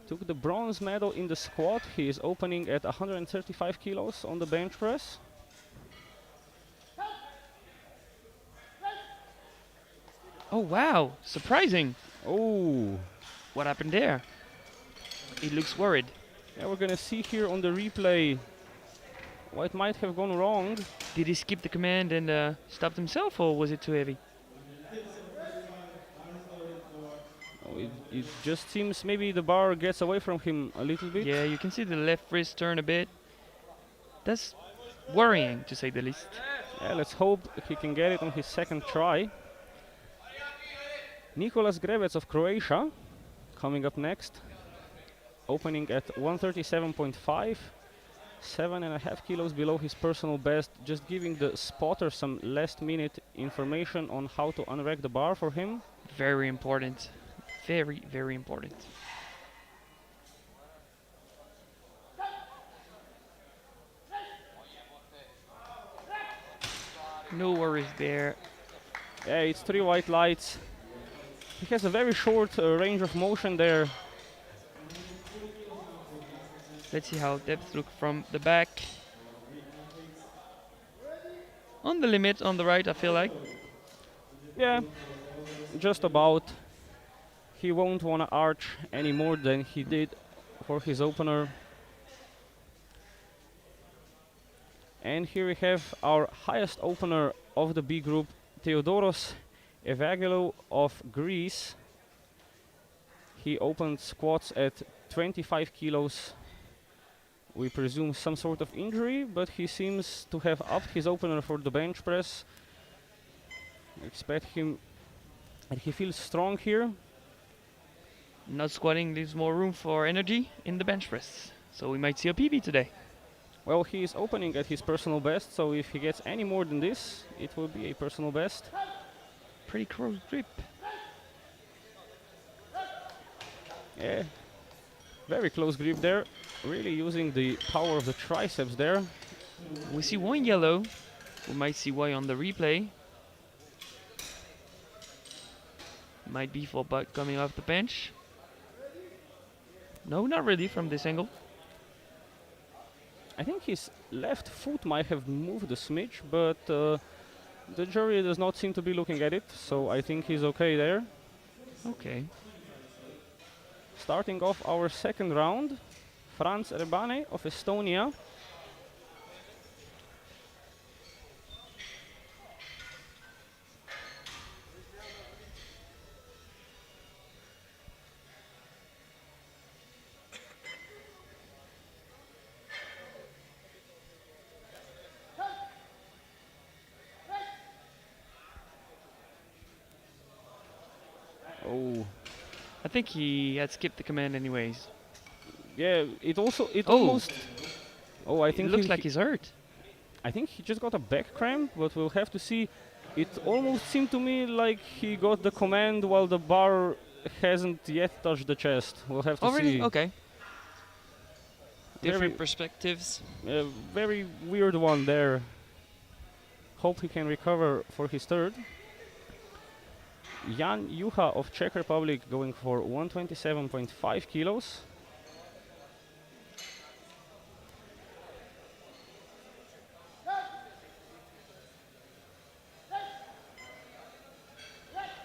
Took the bronze medal in the squat. He is opening at 135 kilos on the bench press. Oh wow, surprising. Oh, What happened there? He looks worried. yeah, we're gonna see here on the replay what might have gone wrong. Did he skip the command and stopped himself, or was it too heavy? Oh, it just seems maybe the bar gets away from him a little bit. Yeah, you can see the left wrist turn a bit. That's worrying, to say the least. Yeah, let's hope he can get it on his second try. Nicolas Grebec of Croatia coming up next, opening at 137.5, 7.5 kilos below his personal best, just giving the spotter some last minute information on how to unrack the bar for him. Very important. Very, very important. No worries there. Yeah, it's 3 white lights. He has a very short range of motion there. Let's see how depth look from the back. On the limit on the right, I feel like. Yeah, just about. He won't want to arch any more than he did for his opener. And here we have our highest opener of the B group, Theodoros Evangelou of Greece. He opened squats at 25 kilos. We presume some sort of injury, but he seems to have upped his opener for the bench press. Expect him, and he feels strong here. Not squatting leaves more room for energy in the bench press. So we might see a PB today. Well, he is opening at his personal best, so if he gets any more than this, it will be a personal best. Pretty close grip. Yeah, very close grip there. Really using the power of the triceps there. We see one yellow. We might see why on the replay. Might be for Buck coming off the bench. No, not really from this angle. I think his left foot might have moved a smidge, but the jury does not seem to be looking at it, so I think he's okay there. Okay. Starting off our second round, Franz Rebane of Estonia. Oh, I think he had skipped the command anyways. yeah, it Oh. almost. Oh, I It think looks like he's hurt. I think he just got a back cramp, but we'll have to see. It almost seemed to me like he got the command while the bar hasn't yet touched the chest. We'll have to Oh, really? see. Okay. Very- Different perspectives. A very weird one there. Hope he can recover for his third. Jan Juha of Czech Republic going for 127.5 kilos.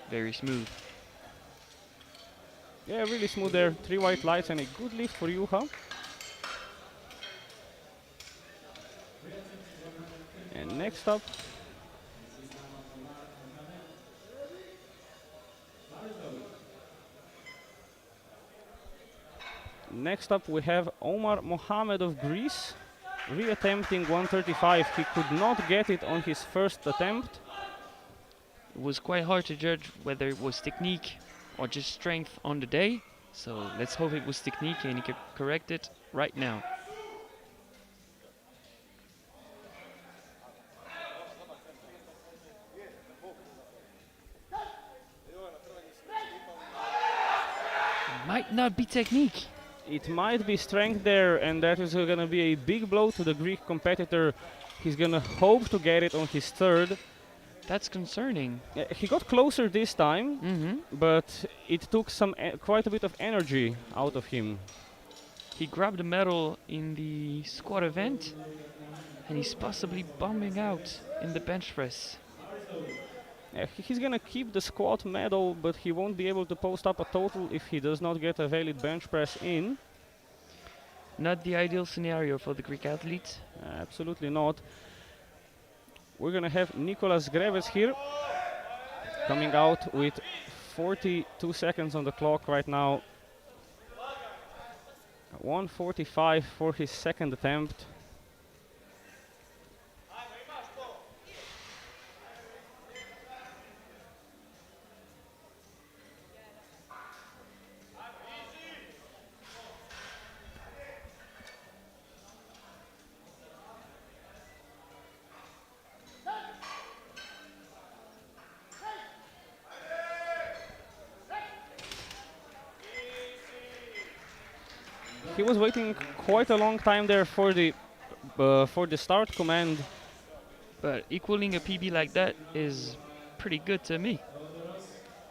Very smooth. Yeah, really smooth there. 3 white lights and a good lift for Juha. And next up, we have Omar Mohamed of Greece, reattempting 135. He could not get it on his first attempt. It was quite hard to judge whether it was technique or just strength on the day. So let's hope it was technique and he can correct it right now. Might not be technique. It might be strength there, and that is going to be a big blow to the Greek competitor. He's going to hope to get it on his third. That's concerning. He got closer this time, Mm-hmm. but it took quite a bit of energy out of him. He grabbed a medal in the squat event and he's possibly bombing out in the bench press. He's gonna keep the squat medal, but he won't be able to post up a total if he does not get a valid bench press in. Not the ideal scenario for the Greek athlete. Absolutely not. We're gonna have Nicolas Greves here, coming out with 42 seconds on the clock right now. 1:45 for his second attempt. He was waiting quite a long time there for the start command. But equaling a PB like that is pretty good to me.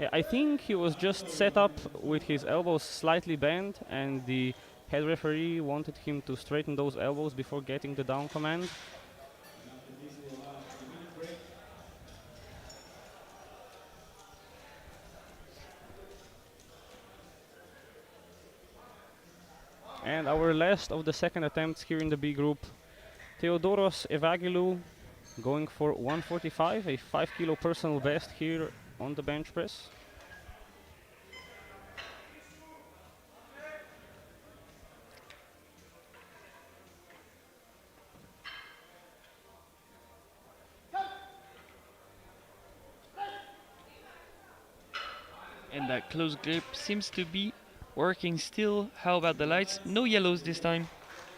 Yeah, I think he was just set up with his elbows slightly bent and the Head referee wanted him to straighten those elbows before getting the down command. And our last of the second attempts here in the B group, Theodoros Evagilou going for 145, a 5 kilo personal best here on the bench press. And that close grip seems to be working still. How about the lights? No yellows this time.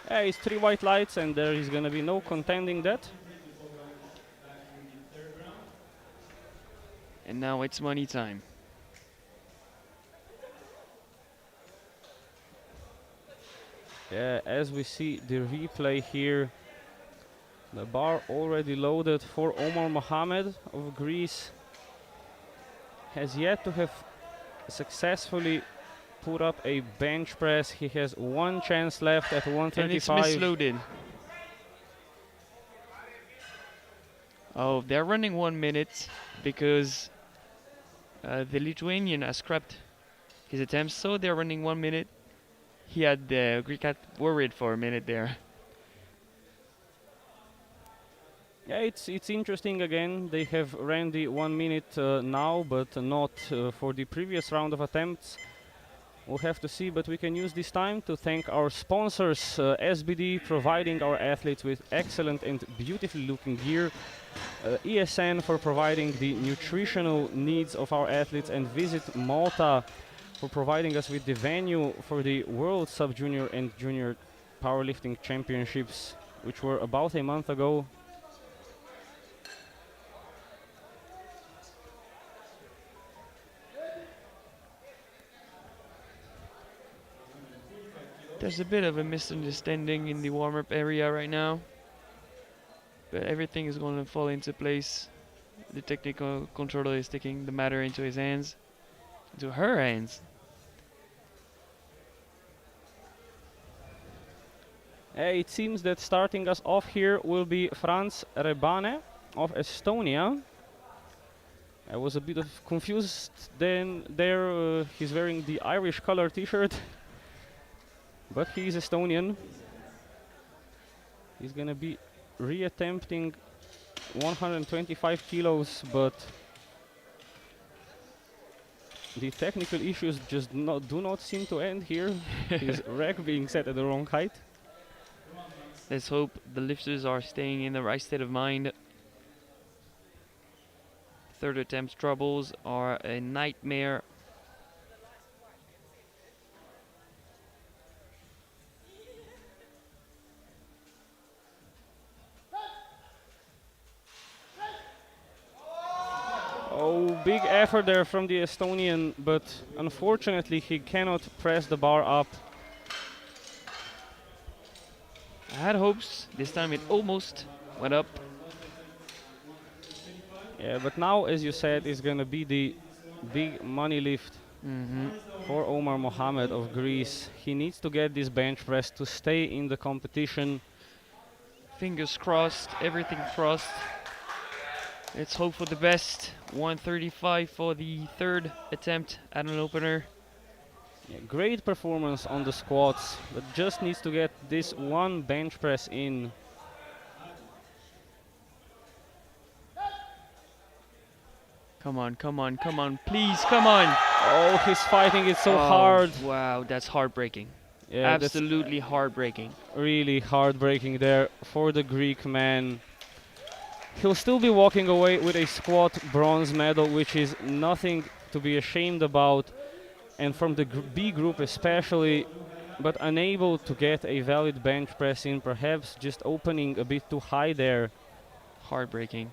It's 3 white lights and there is gonna be no contending that. And now it's money time. Yeah, as we see the replay here, the bar already loaded for Omar Mohamed of Greece has yet to have successfully put up a bench press. He has one chance left at 135. And it's misloaded. Oh, they're running 1 minute because the Lithuanian has scrapped his attempts, so they're running 1 minute. He had the Greek cat worried for a minute there. Yeah, it's interesting again. They have ran the 1 minute now, but not for the previous round of attempts. We'll have to see, but we can use this time to thank our sponsors, SBD, providing our athletes with excellent and beautifully looking gear, ESN for providing the nutritional needs of our athletes, and Visit Malta for providing us with the venue for the World Sub-Junior and Junior Powerlifting Championships, which were about a month ago. There's a bit of a misunderstanding in the warm-up area right now, but everything is going to fall into place. The technical controller is taking the matter into his hands, into her hands. It seems that starting us off here will be Franz Rebane of Estonia. I was a bit of confused then there. He's wearing the Irish color t-shirt, but he's Estonian. He's gonna be reattempting 125 kilos, but the technical issues just do not seem to end here. His rack being set at the wrong height. Let's hope the lifters are staying in the right state of mind. Third attempt troubles are a nightmare. Oh, big effort there from the Estonian, but unfortunately he cannot press the bar up. I had hopes. This time it almost went up. Yeah, but now, as you said, is gonna be the big money lift for Omar Mohamed of Greece. He needs to get this bench press to stay in the competition. Fingers crossed, everything crossed. Let's hope for the best. 135 for the third attempt at an opener. Yeah, great performance on the squats, but just needs to get this one bench press in. Come on, come on, come on, please, come on! Oh, he's fighting it so hard. Wow, that's heartbreaking. Yeah, Absolutely heartbreaking. Really heartbreaking there for the Greek man. He'll still be walking away with a squat bronze medal, which is nothing to be ashamed about, and from the B group especially, but unable to get a valid bench press in, perhaps just opening a bit too high there. Heartbreaking.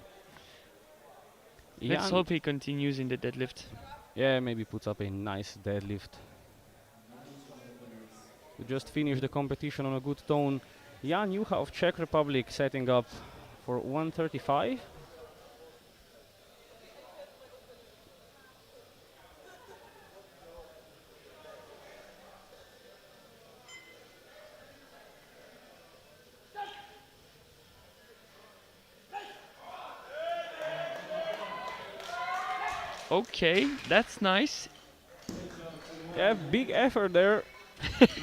Jan, Let's hope he continues in the deadlift. yeah, maybe puts up a nice deadlift. We just finished the competition on a good tone. Jan Jucha of Czech Republic setting up for 135. Okay, that's nice. Yeah, big effort there,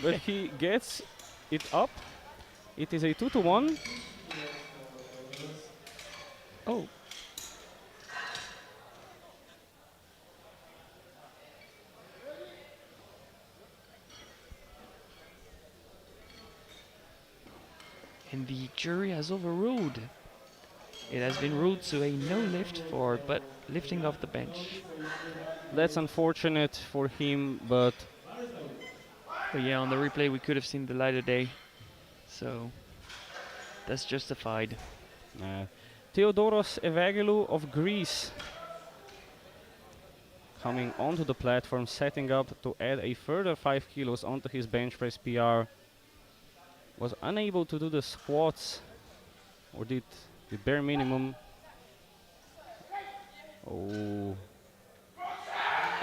but he gets it up. It is a 2-1. Oh. And the jury has overruled. It has been ruled to a no lift for but lifting off the bench. That's unfortunate for him, but But yeah, on the replay we could have seen the light of day. So that's justified. Theodoros Evangelou of Greece coming onto the platform, setting up to add a further 5 kilos onto his bench press PR. Was unable to do the squats, or did the bare minimum. Oh.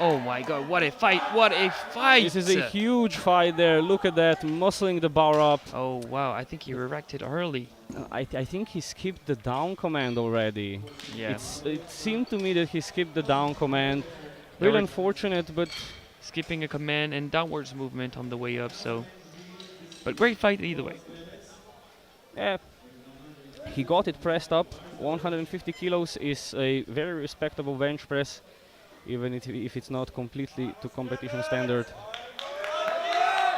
Oh my god, what a fight! What a fight! This is a huge fight there. Look at that, muscling the bar up. Oh wow, I think he erected early. I think he skipped the down command already. Yeah. It seemed to me that he skipped the down command. There Really were unfortunate, but skipping a command and downwards movement on the way up, so. But great fight either way. yeah, he got it pressed up. 150 kilos is a very respectable bench press, even if it's not completely to competition standard.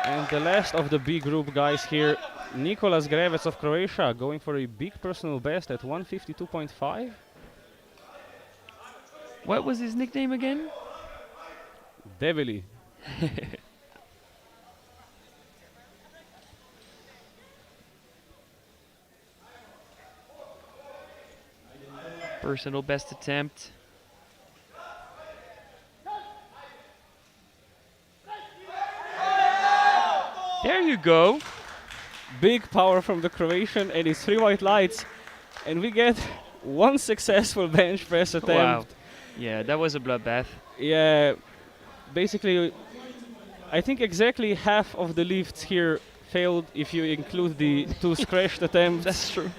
And the last of the B group guys here, Nicolas Grevec of Croatia, going for a big personal best at 152.5. What was his nickname again? Devili. Personal best attempt. There you go. Big power from the Croatian and his 3 white lights. And we get one successful bench press attempt. Wow. Yeah, that was a bloodbath. Yeah, basically, I think exactly half of the lifts here failed if you include the 2 scratched attempts. That's true.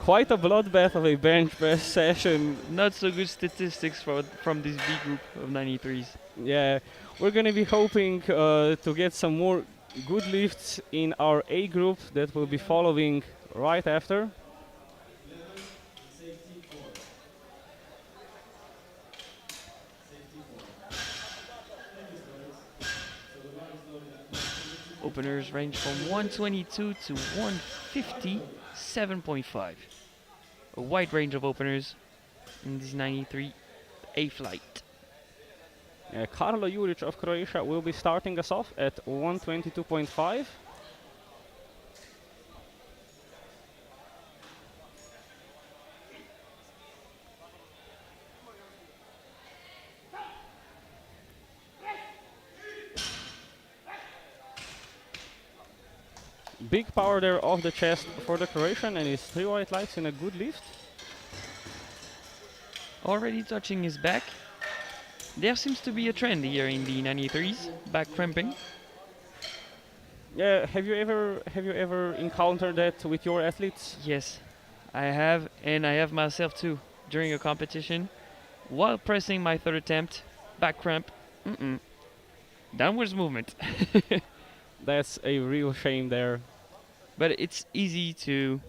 Quite a bloodbath of a bench press session. Not so good statistics from this B group of 93s. Yeah, we're gonna be hoping to get some more good lifts in our A group that will be following right after. Openers range from 122 to 157.5. A wide range of openers in this 93 A flight. Karlo Juric of Croatia will be starting us off at 122.5. Big power there off the chest for the Croatian, and his 3 white lights in a good lift. Already touching his back. There seems to be a trend here in the 93s, back cramping. Yeah, have you ever encountered that with your athletes? Yes, I have, and I have myself too. During a competition, while pressing my third attempt, back cramp, downwards movement. That's a real shame there. But it's easy to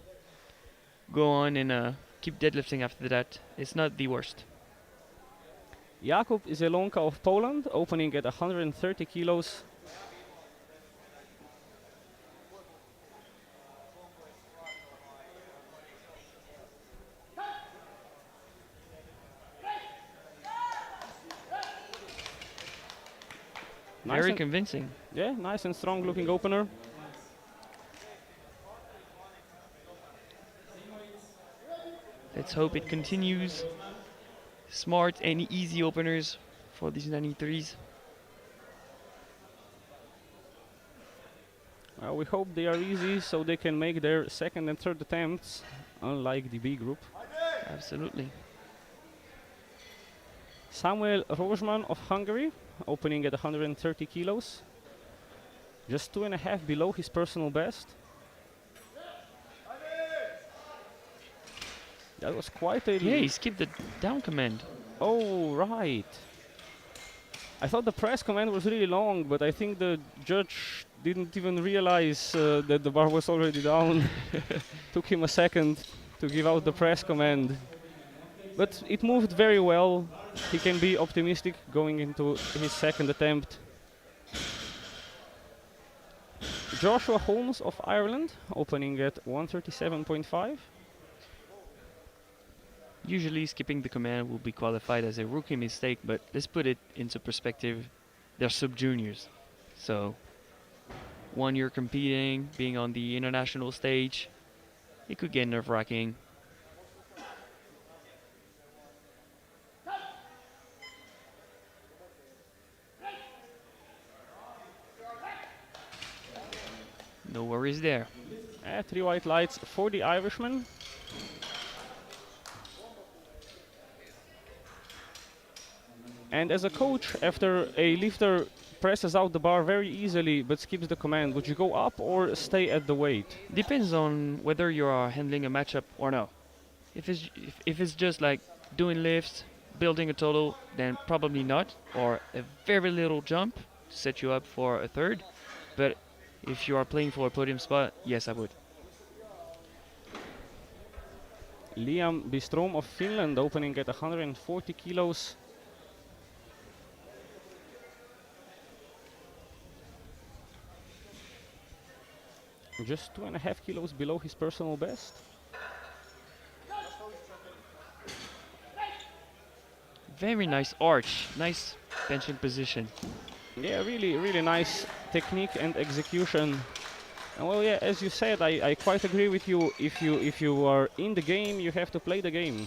go on and keep deadlifting after that. It's not the worst. Jakub Zielonka of Poland, opening at 130 kilos. Very convincing. Yeah, nice and strong looking opener. Let's hope it continues. Smart and easy openers for these 93s. We hope they are easy so they can make their second and third attempts, unlike the B group. Absolutely. Samuel Rozsman of Hungary, opening at 130 kilos. Just 2.5 below his personal best. That was quite a... Yeah, he skipped the down command. Oh, right. I thought the press command was really long, but I think the judge didn't even realize that the bar was already down. Took him a second to give out the press command. But it moved very well. He can be optimistic going into his second attempt. Joshua Holmes of Ireland, opening at 137.5. Usually skipping the command will be qualified as a rookie mistake, but let's put it into perspective. They're sub-juniors. So, 1 year competing, being on the international stage, it could get nerve-wracking. No worries there. 3 white lights for the Irishman. And as a coach, after a lifter presses out the bar very easily but skips the command, would you go up or stay at the weight? Depends on whether you are handling a matchup or no. If it's just like doing lifts, building a total, then probably not, or a very little jump to set you up for a third. But if you are playing for a podium spot, yes, I would. Liam Bistrom of Finland, opening at 140 kilos. Just 2.5 kilos below his personal best. Very nice arch, nice benching position. Yeah, really, really nice technique and execution. And well, yeah, as you said, I quite agree with you. If you are in the game, you have to play the game.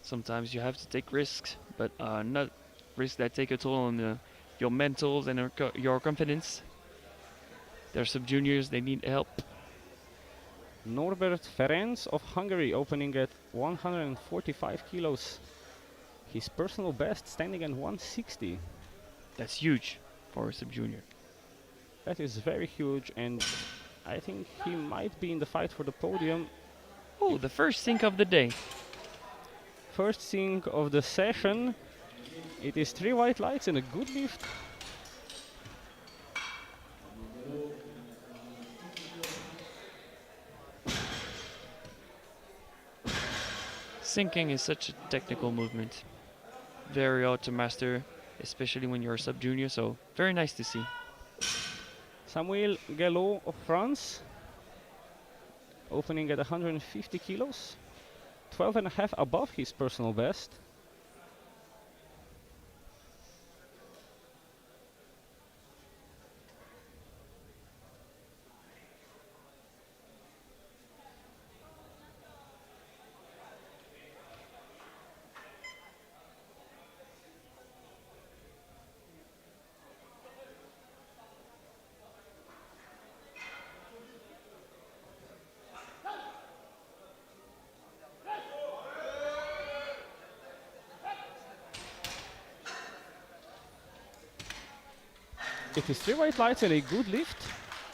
Sometimes you have to take risks, but not risks that take a toll on your mentals and your confidence. They're sub-juniors, they need help. Norbert Ferenc of Hungary, opening at 145 kilos. His personal best standing at 160. That's huge for a sub-junior. That is very huge, and I think he might be in the fight for the podium. Oh, the first sink of the day. First sink of the session. It is 3 white lights and a good lift. Sinking is such a technical movement. Very hard to master, especially when you're a sub-junior, so very nice to see. Samuel Gallo of France, opening at 150 kilos. 12.5 above his personal best. It is 3 white lights and a good lift.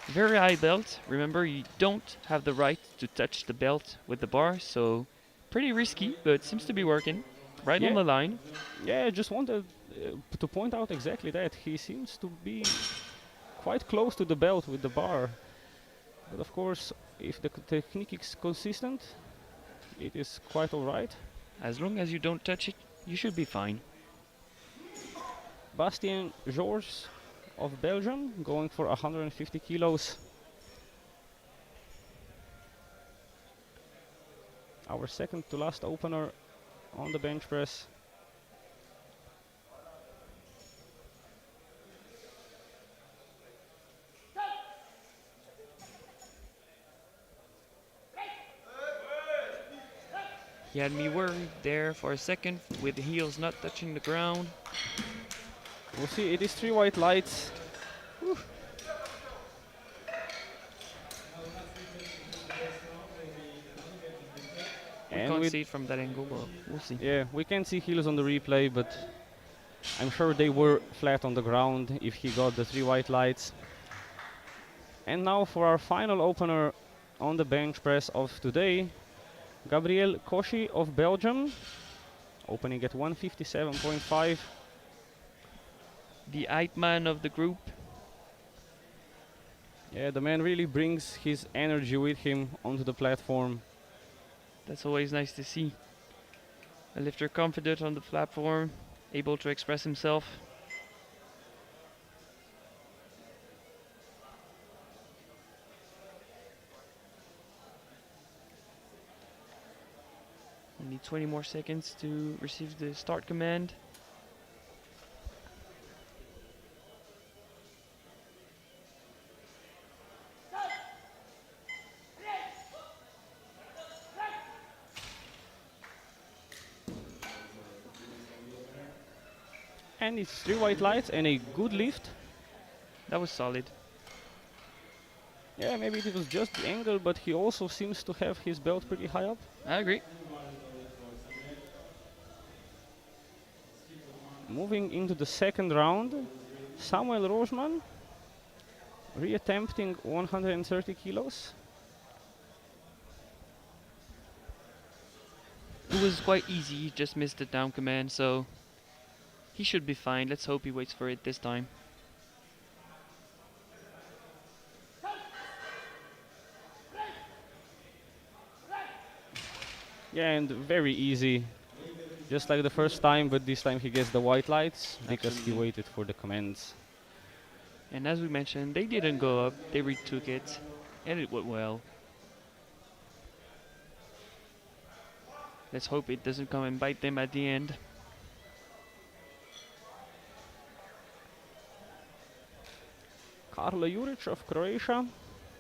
Very high belt. Remember, you don't have the right to touch the belt with the bar, so pretty risky, but seems to be working. Right on Yeah. the line. Yeah, I just wanted to point out exactly that. He seems to be quite close to the belt with the bar. But of course, if the technique is consistent, it is quite alright. As long as you don't touch it, you should be fine. Bastien Georges of Belgium, going for 150 kilos. Our second to last opener on the bench press. He had me worried there for a second with the heels not touching the ground. We'll see, it is 3 white lights. Whew. We And can't with see it from that angle, but we'll see. yeah, we can see heels on the replay, but I'm sure they were flat on the ground if he got the 3 white lights. And now for our final opener on the bench press of today, Gabriel Koshi of Belgium, opening at 157.5. The hype man of the group. Yeah, the man really brings his energy with him onto the platform. That's always nice to see. A lifter confident on the platform, able to express himself. Only 20 more seconds to receive the start command. And it's 3 white lights and a good lift. That was solid. Yeah, maybe it was just the angle, but he also seems to have his belt pretty high up. I agree. Moving into the second round, Samuel Roosman reattempting 130 kilos. It was quite easy, he just missed the down command, so he should be fine. Let's hope he waits for it this time. Yeah, and very easy. Just like the first time, but this time he gets the white lights because he waited for the commands. And as we mentioned, they didn't go up, they retook it, and it went well. Let's hope it doesn't come and bite them at the end. Karlo Juric of Croatia,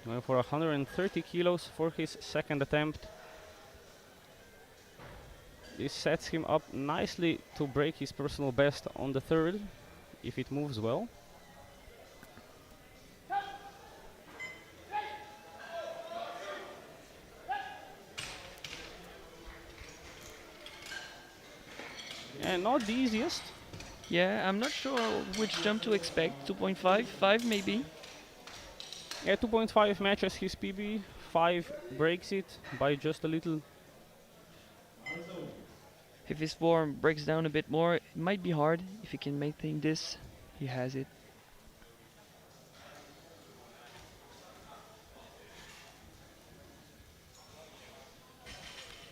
going for 130 kilos for his second attempt. This sets him up nicely to break his personal best on the third, if it moves well. And not the easiest. Yeah, I'm not sure which jump to expect. 2.5, 5 maybe. Yeah, 2.5 matches his PB, 5 breaks it by just a little. If his form breaks down a bit more, it might be hard. If he can maintain this, he has it.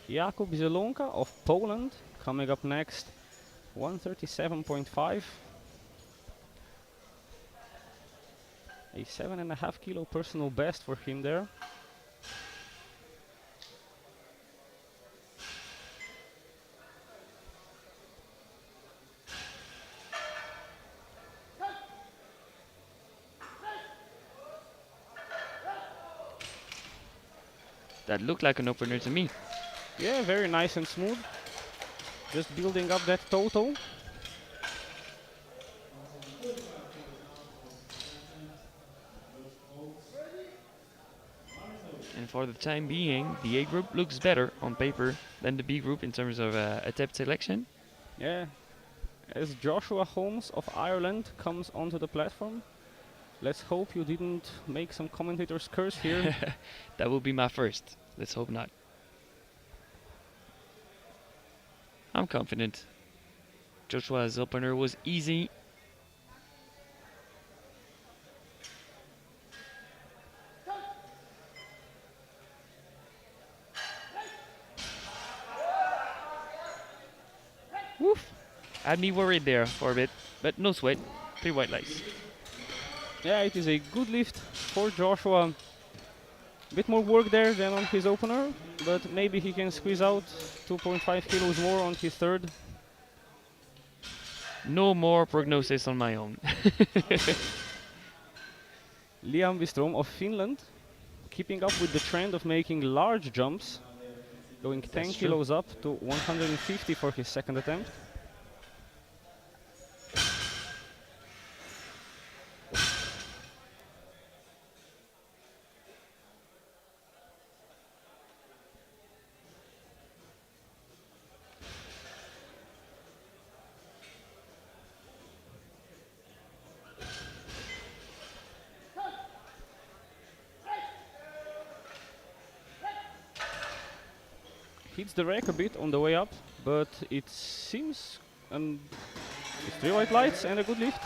Jakub Zielonka of Poland coming up next, 137.5. A 7.5 kilo personal best for him there. That looked like an opener to me. Yeah, very nice and smooth. Just building up that total. And for the time being, the A group looks better on paper than the B group in terms of attempt selection. Yeah, as Joshua Holmes of Ireland comes onto the platform. Let's hope you didn't make some commentators curse here. That will be my first. Let's hope not. I'm confident. Joshua's opener was easy. Woof. Had me worried there for a bit, but no sweat. 3 white lights. Yeah, it is a good lift for Joshua. A bit more work there than on his opener, but maybe he can squeeze out 2.5 kilos more on his third. No more prognosis on my own. Liam Bistrom of Finland, keeping up with the trend of making large jumps, going 10 kilos up to 150 for his second attempt. hits the rack a bit on the way up, but it seems it's 3 white lights and a good lift.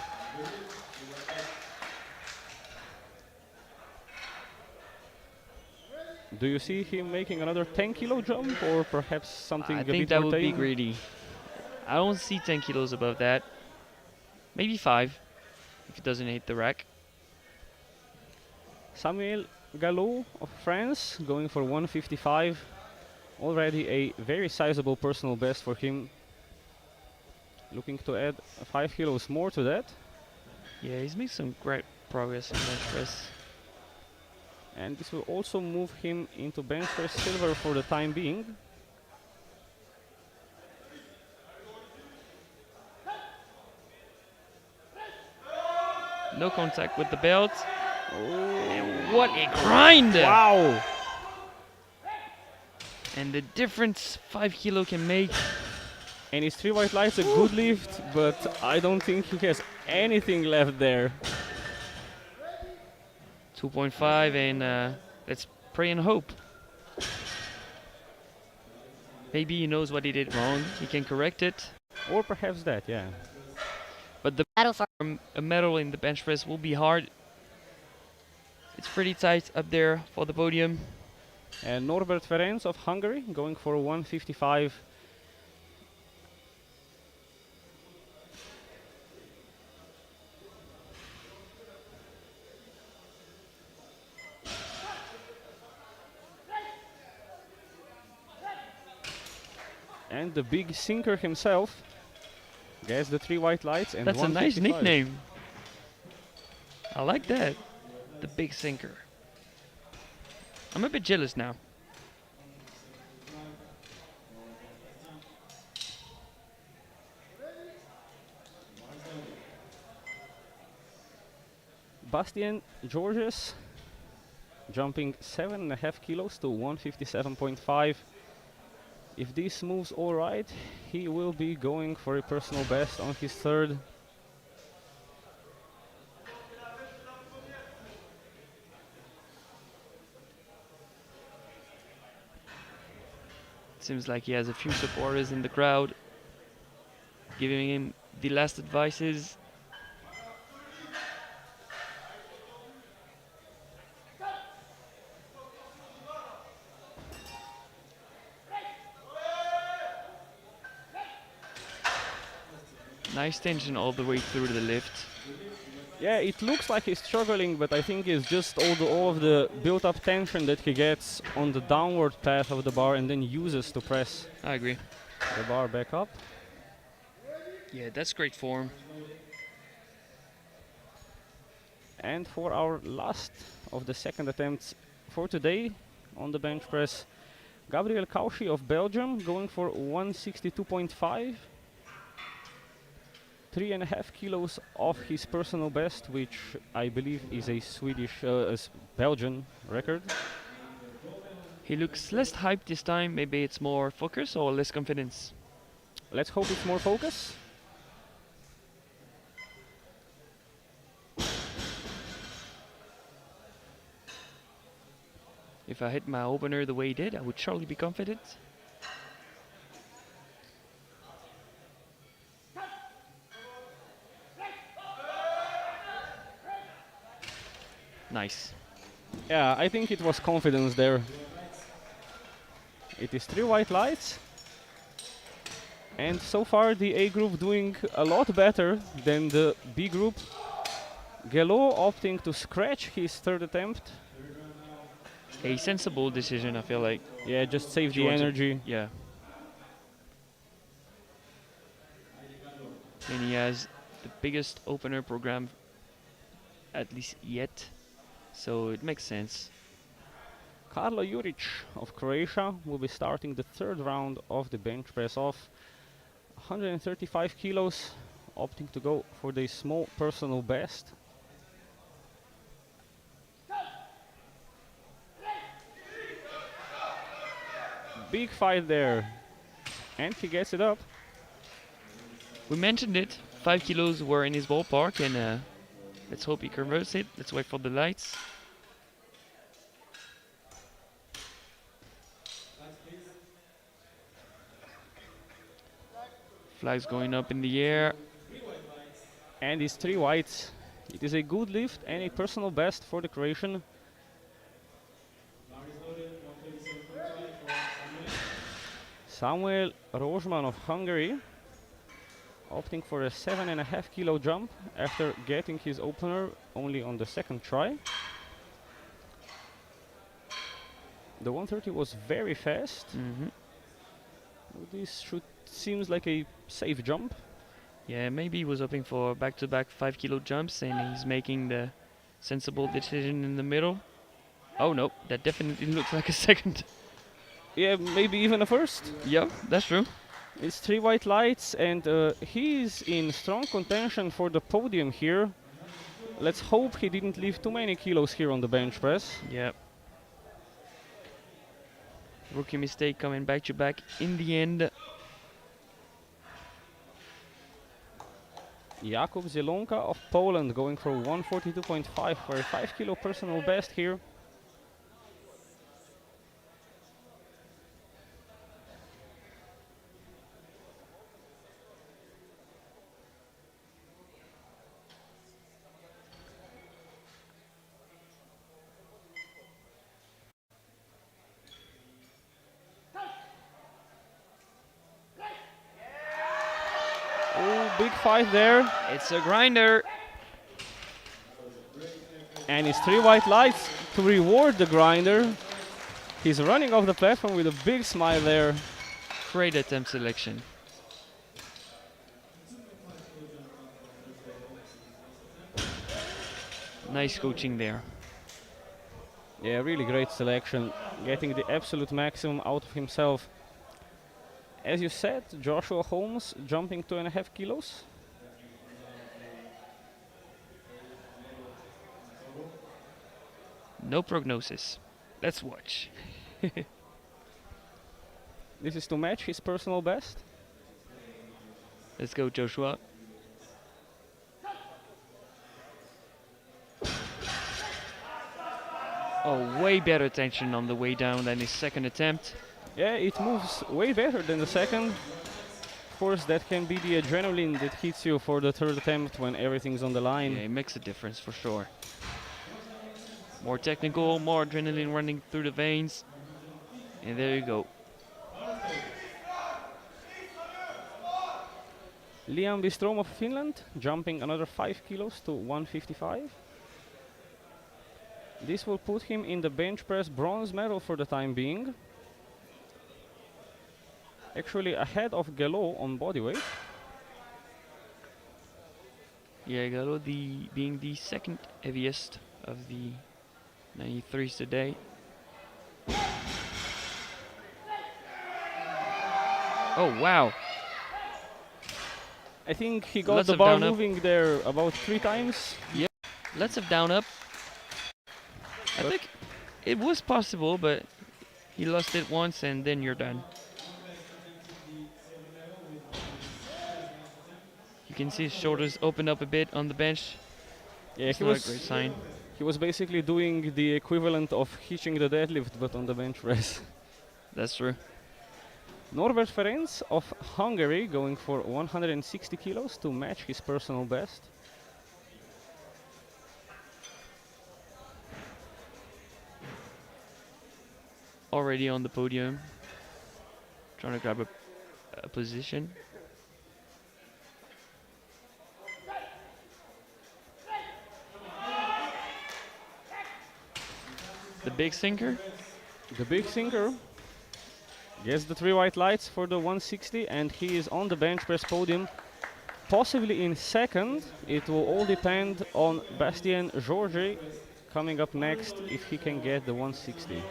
Do you see him making another 10 kilo jump, or perhaps something I a bit think that more would be tame? greedy. I don't see 10 kilos above that. Maybe 5 if it doesn't hit the rack. Samuel Gallo of France going for 155. Already a very sizable personal best for him. Looking to add 5 kilos more to that. Yeah, he's made some great progress in bench press. And this will also move him into bench press silver for the time being. No contact with the belt. Oh. And what a grind! Wow! And the difference 5 kilo can make. And his 3 white lights a good lift, but I don't think he has anything left there. 2.5 and let's pray and hope. Maybe he knows what he did wrong. He can correct it. Or perhaps that, yeah. But the battle for a medal in the bench press will be hard. It's pretty tight up there for the podium. And Norbert Ferenc of Hungary going for 155. And the big sinker himself gets the 3 white lights and That's a nice 155. nickname. I like that. The big sinker. I'm a bit jealous now. Bastien Georges jumping 7.5 kilos to 157.5. If this moves all right, he will be going for a personal best on his third. Seems like he has a few supporters in the crowd giving him the last advices. Nice tension all the way through the lift. Yeah, it looks like he's struggling, but I think it's just all of the built-up tension that he gets on the downward path of the bar and then uses to press I agree. the bar back up. Yeah, that's great form. And for our last of the second attempts for today on the bench press, Gabriel Cauchy of Belgium going for 162.5. 3.5 kilos off his personal best, which I believe is a Belgian record. He looks less hyped this time. Maybe it's more focus or less confidence. Let's hope it's more focus. If I hit my opener the way he did, I would surely be confident. Nice. Yeah, I think it was confidence there. It is 3 white lights. And so far the A group doing a lot better than the B group. Gelot opting to scratch his third attempt. A sensible decision, I feel like. Yeah, just save He the wants to- energy. Yeah. And he has the biggest opener program, at least yet. So it makes sense. Karlo Juric of Croatia will be starting the third round of the bench press off. 135 kilos, opting to go for the small personal best. Big fight there, and he gets it up. We mentioned it. 5 kilos were in his ballpark, and let's hope he converts it. Let's wait for the lights. Flags going up in the air. And his 3 whites. It is a good lift and a personal best for the Croatian. Samuel Rožman of Hungary opting for a 7.5 kilo jump after getting his opener only on the second try. The 130 was very fast. This seems like a safe jump. Yeah, maybe he was hoping for back-to-back 5 kilo jumps and he's making the sensible decision in the middle. Oh no, that definitely looks like a second. Yeah, maybe even a first. Yeah, that's true. It's 3 white lights and he's in strong contention for the podium here. Let's hope he didn't leave too many kilos here on the bench press. Yeah. Rookie mistake coming back-to-back in the end. Jakub Zielonka of Poland going for 142.5 for a 5 kilo personal best here. Oh, big fight there. It's a grinder. And his 3 white lights to reward the grinder. He's running off the platform with a big smile there. Great attempt selection. Nice coaching there. Yeah, really great selection. Getting the absolute maximum out of himself. As you said, Joshua Holmes jumping 2.5 kilos. No prognosis. Let's watch. This is to match his personal best. Let's go, Joshua. Oh, way better tension on the way down than his second attempt. Yeah, it moves way better than the second. Of course, that can be the adrenaline that hits you for the third attempt when everything's on the line. Yeah, it makes a difference for sure. More technical, more adrenaline running through the veins. And there you go. Liam Bistrom of Finland jumping another 5 kilos to 155. This will put him in the bench press bronze medal for the time being. Actually ahead of Gallo on bodyweight. Yeah, Gallo being the second heaviest of the 93s today. Oh, wow. I think he got Lots the of bar down up. moving there about 3 times. Yeah, lots of down up. I think it was possible, but he lost it once and then you're done. You can see his shoulders open up a bit on the bench. Yeah, It's not a great sign. he was basically doing the equivalent of hitching the deadlift but on the bench press. That's true. Norbert Ferenc of Hungary going for 160 kilos to match his personal best. Already on the podium. Trying to grab a position. The big sinker. The big sinker gets the 3 white lights for the 160 and he is on the bench press podium. Possibly in second. It will all depend on Bastien Georges coming up next if he can get the 160.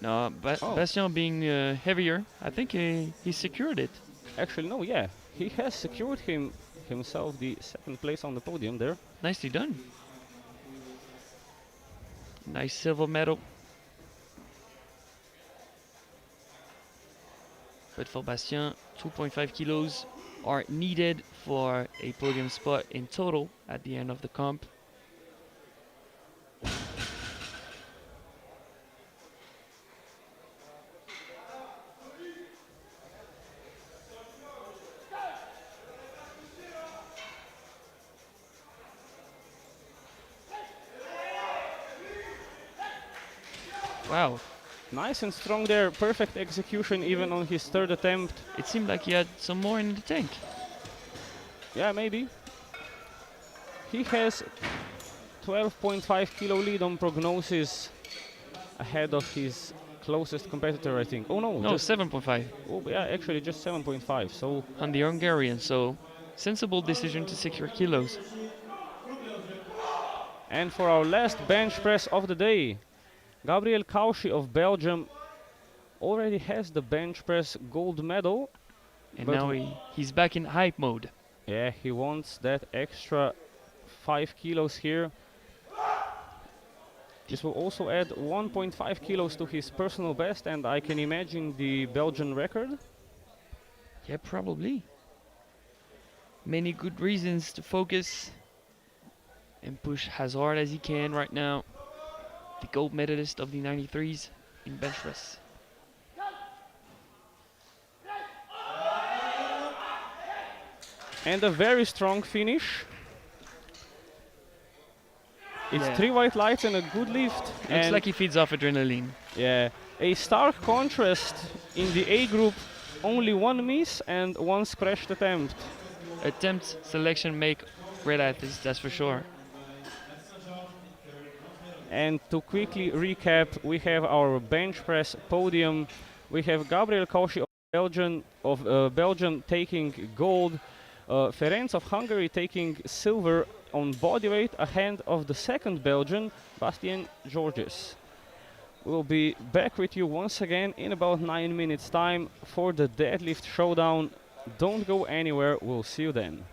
No, Bastien being heavier, I think he secured it. Actually, no, yeah. He has secured himself the second place on the podium there. Nicely done. Nice silver medal. But for Bastien, 2.5 kilos are needed for a podium spot in total at the end of the comp. Wow. Nice and strong there, perfect execution even on his third attempt. It seemed like he had some more in the tank. Yeah, maybe. He has 12.5 kilo lead on prognosis ahead of his closest competitor, I think. Oh no, No, just 7.5 oh yeah, actually just 7.5. So on the Hungarian, so sensible decision to secure kilos. and for our last bench press of the day, Gabriel Cauchy of Belgium already has the bench press gold medal, And but now he's back in hype mode. yeah, he wants that extra 5 kilos here. This will also add 1.5 kilos to his personal best, and I can imagine the Belgian record. Yeah, probably. Many good reasons to focus and push as hard as he can right now. The gold medalist of the 93s in bench press. And a very strong finish. It's Yeah. 3 white lights and a good lift. Looks And like he feeds off adrenaline. yeah, a stark contrast in the A group, only 1 miss and 1 scratched attempt. Attempt selection make great athletes, that's for sure. And to quickly recap, we have our bench press podium. We have Gabriel Cauchy of Belgium taking gold, Ferenc of Hungary taking silver on bodyweight ahead of the second Belgian, Bastien Georges. We'll be back with you once again in about 9 minutes time for the deadlift showdown. Don't go anywhere, we'll see you then.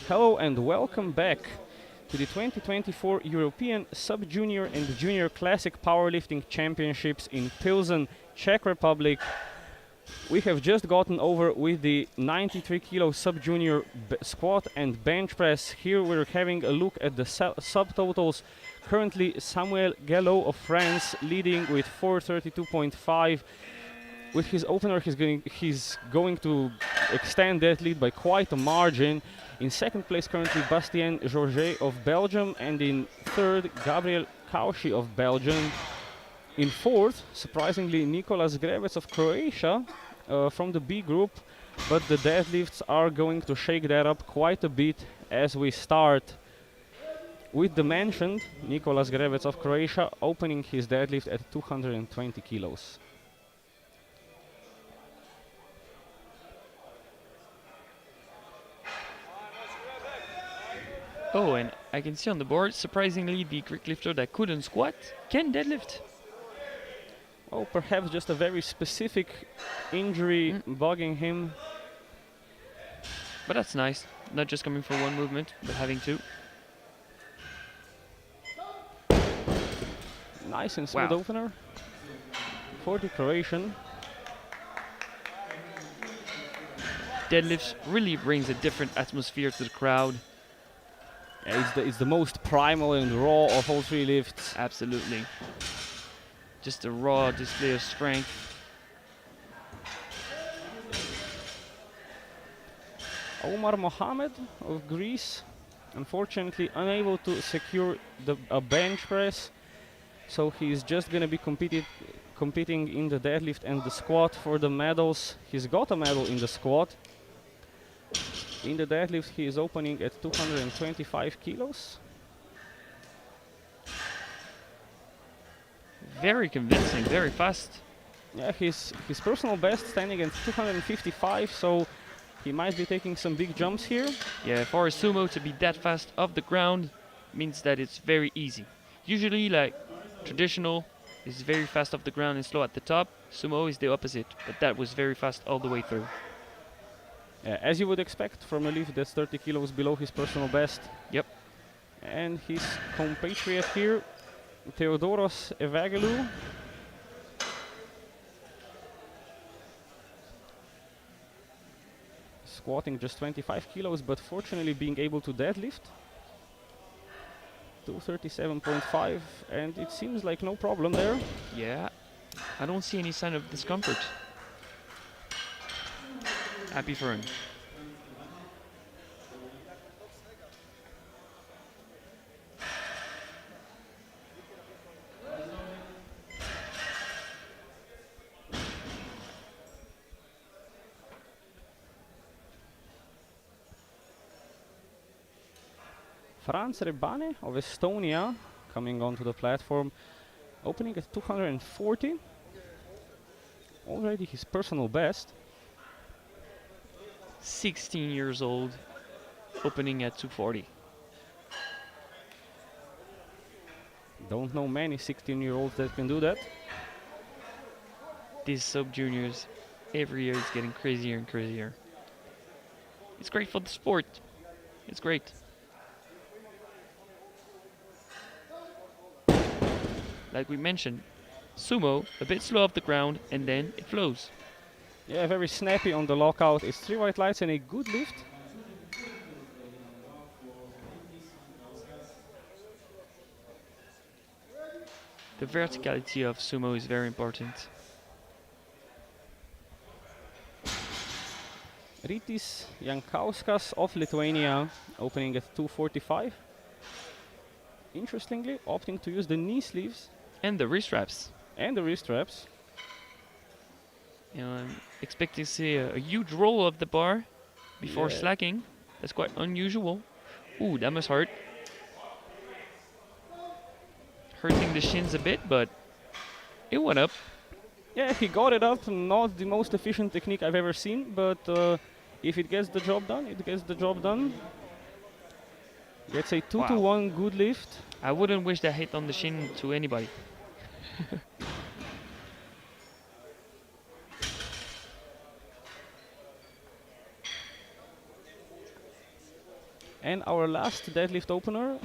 Hello and welcome back to the 2024 European Sub-Junior and Junior Classic Powerlifting Championships in Pilsen, Czech Republic. We have just gotten over with the 93 kilo Sub-Junior squat and bench press. Here we're having a look at the subtotals. Currently Samuel Gallo of France leading with 432.5. With his opener, he's going to extend that lead by quite a margin. In second place currently Bastien Georget of Belgium, and in third Gabriel Kaushi of Belgium. In fourth, surprisingly, Nicolas Grevec of Croatia from the B group, but the deadlifts are going to shake that up quite a bit as we start with the mentioned Nicolas Grevec of Croatia opening his deadlift at 220 kilos. Oh, and I can see on the board, surprisingly, the Greek lifter that couldn't squat can deadlift. Oh, perhaps just a very specific injury bugging him. But that's nice, not just coming from one movement, but having two. Nice and smooth opener for the Croatian. Deadlifts really brings a different atmosphere to the crowd. It's the most primal and raw of all three lifts. Absolutely. Just a raw display of strength. Omar Mohamed of Greece, unfortunately unable to secure a bench press, so he's just going to be competing in the deadlift and the squat for the medals. He's got a medal in the squat. In the deadlift he is opening at 225 kilos. Very convincing, very fast. Yeah, his personal best standing at 255, so he might be taking some big jumps here. Yeah, for a sumo to be that fast off the ground means that it's very easy. Usually, like, traditional is very fast off the ground and slow at the top. Sumo is the opposite, but that was very fast all the way through. As you would expect from a lift that's 30 kilos below his personal best. Yep. And his compatriot here, Theodoros Evangelou. Squatting just 25 kilos, but fortunately being able to deadlift. 237.5, and it seems like no problem there. Yeah, I don't see any sign of discomfort. Happy for him. Franz Rebane of Estonia coming onto the platform, opening at 240. Already his personal best. 16 years old, opening at 240. Don't know many 16-year-olds that can do that. These sub-juniors, every year it's getting crazier and crazier. It's great for the sport. It's great. Like we mentioned, sumo, a bit slow off the ground, and then it flows. Yeah, very snappy on the lockout. It's 3 white lights and a good lift. The verticality of sumo is very important. Rytis Jankauskas of Lithuania, opening at 245. Interestingly, opting to use the knee sleeves. And the wrist wraps. And the wrist wraps. You know, I'm expecting to see a huge roll of the bar before slacking. That's quite unusual. Ooh, that must hurt. Hurting the shins a bit, but it went up. Yeah, he got it up. Not the most efficient technique I've ever seen, but if it gets the job done, it gets the job done. Gets a 2-to-1 good lift. I wouldn't wish that hit on the shin to anybody. And our last deadlift opener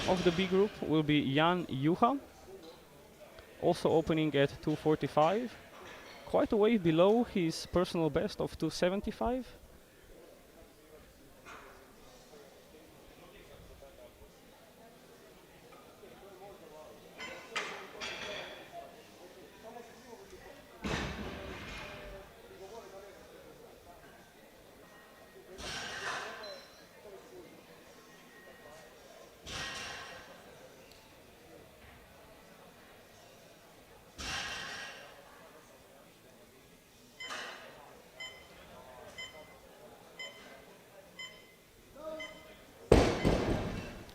of the B group will be Jan Juha, also opening at 245, quite a way below his personal best of 275.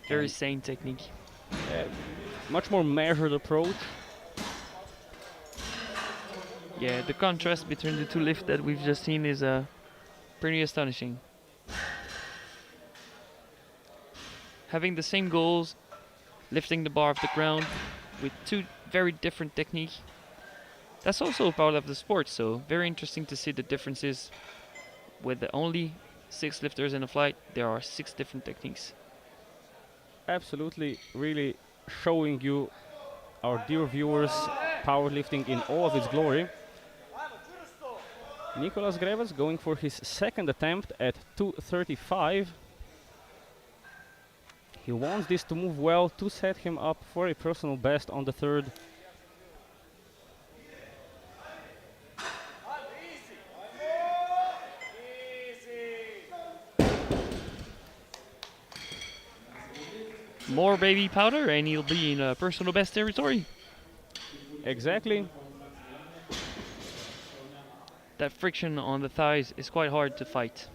Very sane technique. Much more measured approach. Yeah, the contrast between the two lifts that we've just seen is pretty astonishing. Having the same goals, lifting the bar off the ground with two very different techniques. That's also a part of the sport, so very interesting to see the differences. With the only 6 lifters in a flight, there are 6 different techniques. Absolutely, really showing you, our dear viewers, powerlifting in all of its glory. Nicolas Grevets going for his second attempt at 235. He wants this to move well to set him up for a personal best on the third. More baby powder and he'll be in personal best territory. Exactly. That friction on the thighs is quite hard to fight.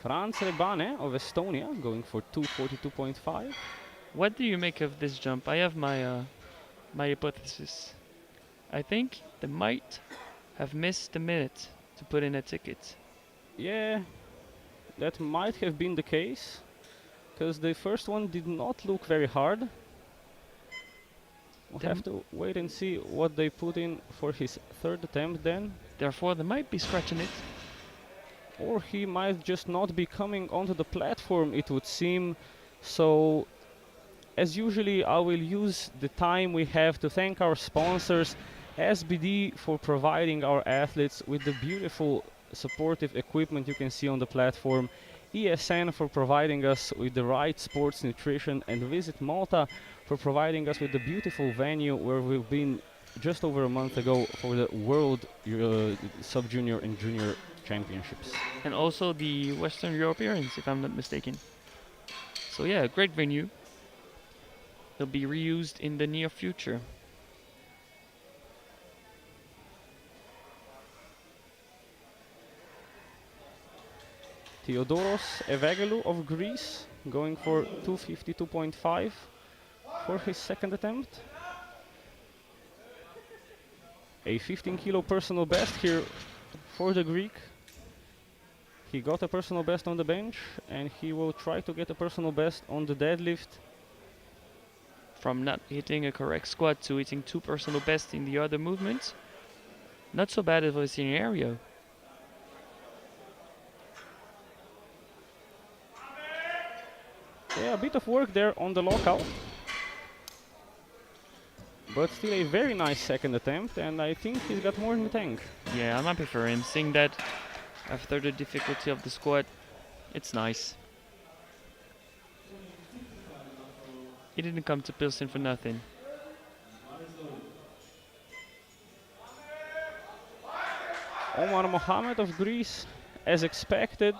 Franz Rebane of Estonia going for 242.5. What do you make of this jump? I have my my hypothesis. I think they might have missed a minute to put in a ticket. Yeah, that might have been the case, because the first one did not look very hard. We'll have to wait and see what they put in for his third attempt then. Therefore, they might be scratching it. Or he might just not be coming onto the platform, it would seem. So, as usually, I will use the time we have to thank our sponsors, SBD for providing our athletes with the beautiful supportive equipment you can see on the platform, ESN for providing us with the right sports nutrition, and Visit Malta for providing us with the beautiful venue where we've been just over a month ago for the World Sub-Junior and Junior Championships. And also the Western Europeans, if I'm not mistaken. So yeah, great venue. It'll be reused in the near future. Theodoros Evangelou of Greece going for 252.5 for his second attempt. A 15 kilo personal best here for the Greek. He got a personal best on the bench and he will try to get a personal best on the deadlift. From not hitting a correct squat to hitting 2 personal bests in the other movements. Not so bad of a scenario. Yeah, a bit of work there on the lockout. But still a very nice second attempt, and I think he's got more in the tank. Yeah, I'm happy for him. Seeing that after the difficulty of the squat, it's nice. He didn't come to Pilsen for nothing. Omar Mohamed of Greece, as expected,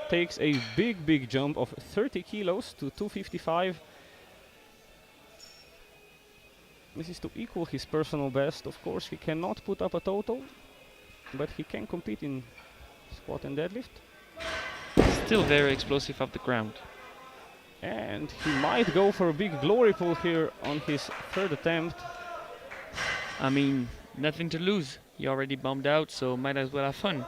takes a big jump of 30 kilos to 255. This is to equal his personal best. Of course, he cannot put up a total, but he can compete in squat and deadlift. Still very explosive off the ground. And he might go for a big glory pull here on his third attempt. I mean, nothing to lose. He already bombed out, so might as well have fun.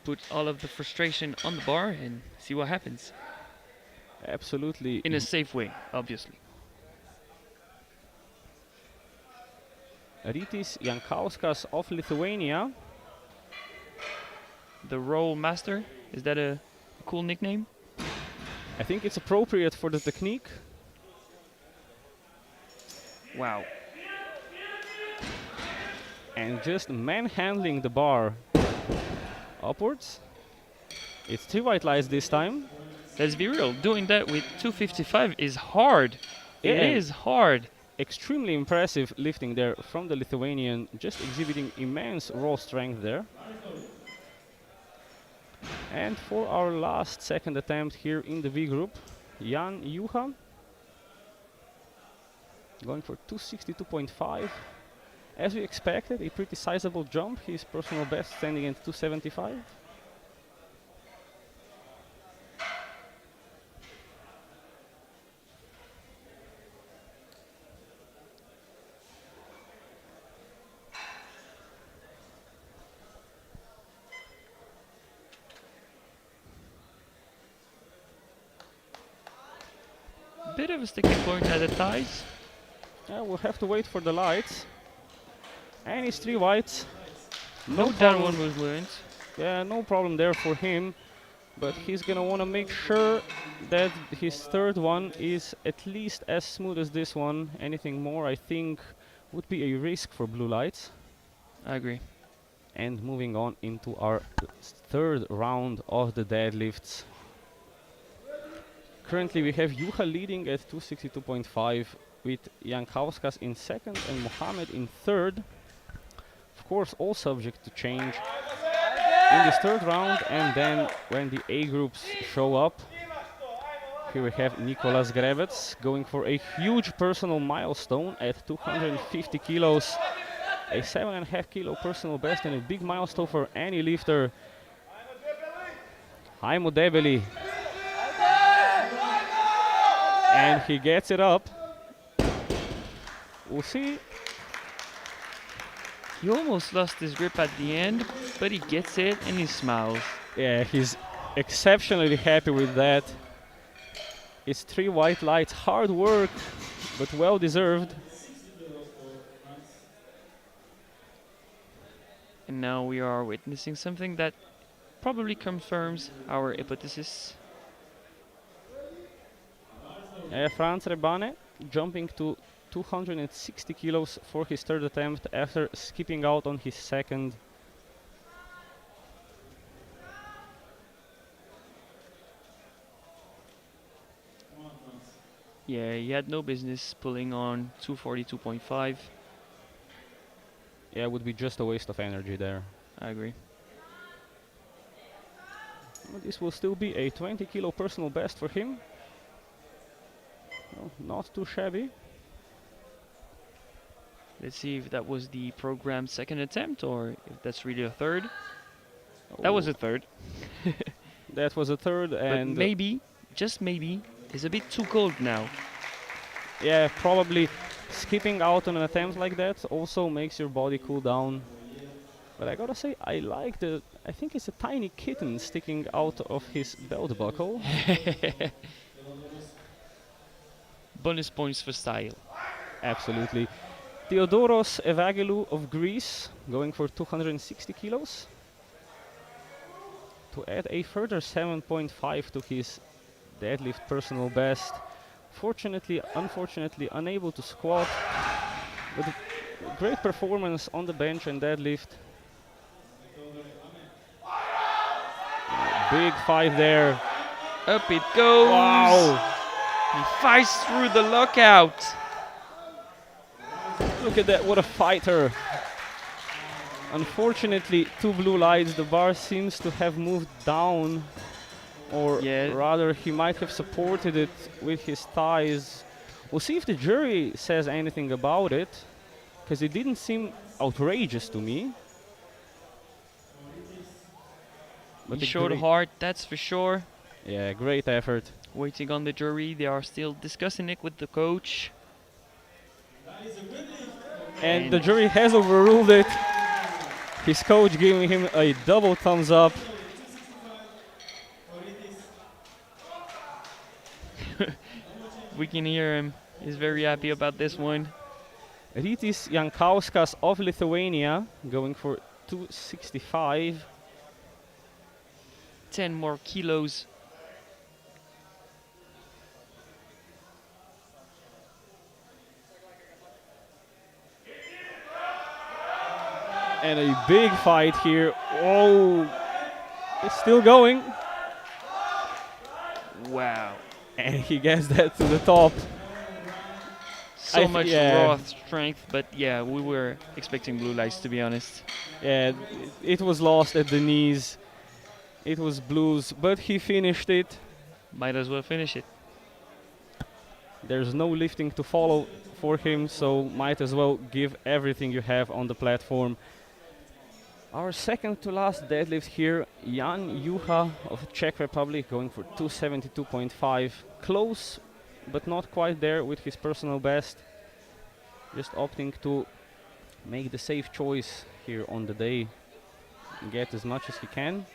Put all of the frustration on the bar and see what happens. Absolutely. In a safe way, obviously. Rytis Jankauskas of Lithuania. The Roll Master, is that a cool nickname? I think it's appropriate for the technique. Wow. And just manhandling the bar upwards. It's 3 white lights this time. Let's be real, doing that with 255 is hard. Yeah, It is hard. extremely impressive lifting there from the Lithuanian, just exhibiting immense raw strength there. And for our last second attempt here in the V group, Jan Juha going for 262.5. As we expected, a pretty sizable jump. His personal best standing at 275. Bit of a sticking point at the thighs. Yeah, we'll have to wait for the lights. And it's 3 whites. No downward movement. Yeah, no problem there for him. But he's gonna wanna make sure that his third one is at least as smooth as this one. Anything more, I think, would be a risk for blue lights. I agree. And moving on into our third round of the deadlifts. Currently we have Juha leading at 262.5 with Jankauskas in second and Mohammed in third. Of course, all subject to change in this third round, and then when the A groups show up. Here we have Nicolas Grevets going for a huge personal milestone at 250 kilos. A 7.5 kilo personal best and a big milestone for any lifter. Haimo Debeli. And he gets it up. We'll see. He almost lost his grip at the end, but he gets it and he smiles. Yeah, he's exceptionally happy with that. It's 3 white lights, hard work, but well deserved. And now we are witnessing something that probably confirms our hypothesis. Franz Rebane jumping to 260 kilos for his third attempt after skipping out on his second. Yeah, he had no business pulling on 242.5. Yeah, it would be just a waste of energy there. I agree. Well, this will still be a 20 kilo personal best for him. Well, not too shabby. Let's see if that was the programmed second attempt or if that's really a third. That Oh, was a third. that was a third, But and maybe, just maybe, it's a bit too cold now. yeah, probably skipping out on an attempt like that also makes your body cool down. But I gotta say, I think it's a tiny kitten sticking out of his belt buckle. Bonus points for style. Absolutely. Theodoros Evangelou of Greece going for 260 kilos. To add a further 7.5 to his deadlift personal best. Unfortunately unable to squat. But a great performance on the bench and deadlift. Big fight there. Up it goes! Wow! He fights through the lockout! Look at that, what a fighter. Unfortunately, 2 blue lights, the bar seems to have moved down. Or Yeah. rather, he might have supported it with his thighs. We'll see if the jury says anything about it, because it didn't seem outrageous to me. But He a showed great- heart, that's for sure. Yeah, great effort. Waiting on the jury, they are still discussing it with the coach. And the jury has overruled it. His coach giving him a double thumbs up. We can hear him. He's very happy about this one. Rytis Jankauskas of Lithuania going for 265. 10 more kilos. And a big fight here. Oh, it's still going. Wow. And he gets that to the top. So much raw strength, but yeah, we were expecting blue lights, to be honest. Yeah, it was lost at the knees. It was blues, but he finished it. Might as well finish it. There's no lifting to follow for him, so might as well give everything you have on the platform. Our second to last deadlift here, Jan Juha of Czech Republic going for 272.5. Close, but not quite there with his personal best. Just opting to make the safe choice here on the day. Get as much as he can.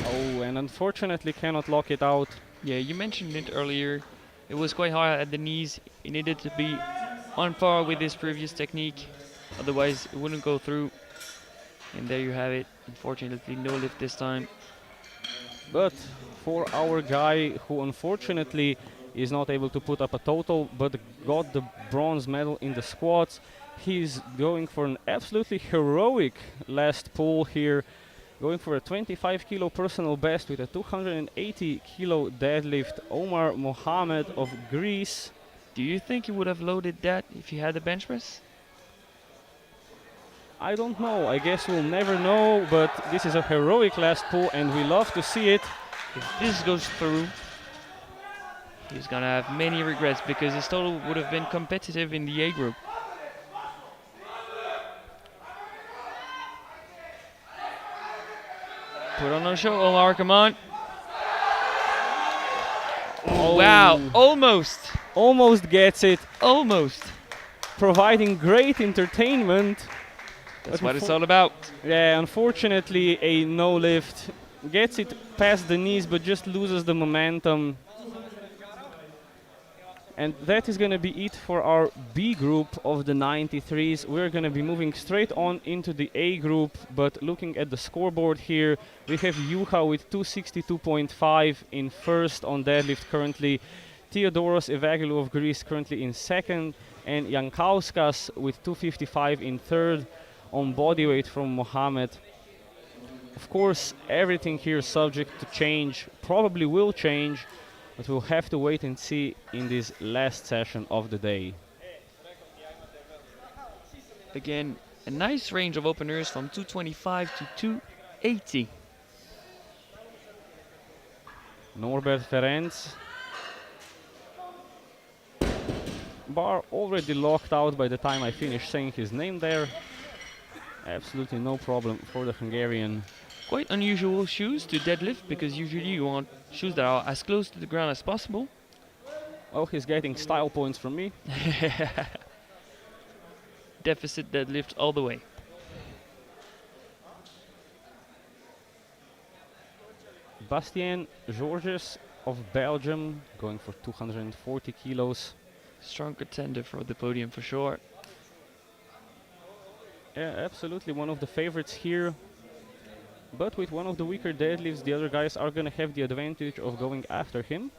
Oh, and unfortunately cannot lock it out. Yeah, you mentioned it earlier. It was quite hard at the knees. It needed to be on par with his previous technique. Otherwise, it wouldn't go through. And there you have it. Unfortunately, no lift this time. But for our guy who unfortunately is not able to put up a total but got the bronze medal in the squats, he's going for an absolutely heroic last pull here, going for a 25 kilo personal best with a 280 kilo deadlift. Omar Mohammed of Greece. Do you think he would have loaded that if he had the bench press? I don't know, I guess we'll never know, but this is a heroic last pull and we love to see it. If this goes through, he's gonna have many regrets because his total would have been competitive in the A group. Put on a show, Omar, come on. Oh, wow, almost. Almost gets it. Almost. Providing great entertainment. That's what it's all about. Yeah, unfortunately a no lift. Gets it past the knees but just loses the momentum. And that is going to be it for our B group of the 93s. We're going to be moving straight on into the A group, but looking at the scoreboard here, we have Juha with 262.5 in first on deadlift currently, Theodoros Evagelou of Greece currently in second, and Jankauskas with 255 in third on bodyweight from Mohammed. Of course, everything here is subject to change, probably will change, but we'll have to wait and see in this last session of the day. Again, a nice range of openers from 225 to 280. Norbert Ferenc. Bar already locked out by the time I finished saying his name there. Absolutely no problem for the Hungarian. Quite unusual shoes to deadlift because usually you want shoes that are as close to the ground as possible. Oh, he's getting style points from me. Deficit deadlift all the way. Bastien Georges of Belgium going for 240 kilos. Strong contender for the podium for sure. Yeah, absolutely one of the favorites here. But with one of the weaker deadlifts, the other guys are going to have the advantage of going after him.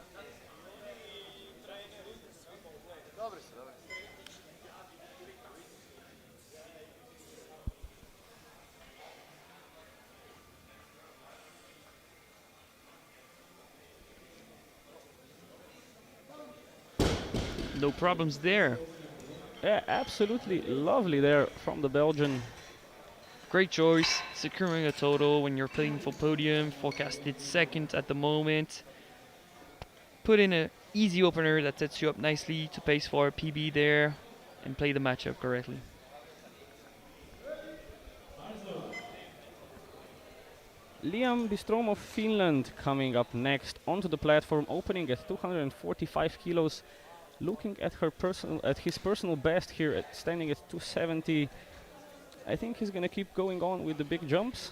No problems there. Yeah, absolutely lovely there from the Belgian. Great choice, securing a total when you're playing for podium, forecasted second at the moment. Put in an easy opener that sets you up nicely to pace for a PB there and play the matchup correctly. Liam Bistrom of Finland coming up next onto the platform, opening at 245 kilos, looking at his personal best here, at standing at 270. I think he's gonna keep going on with the big jumps.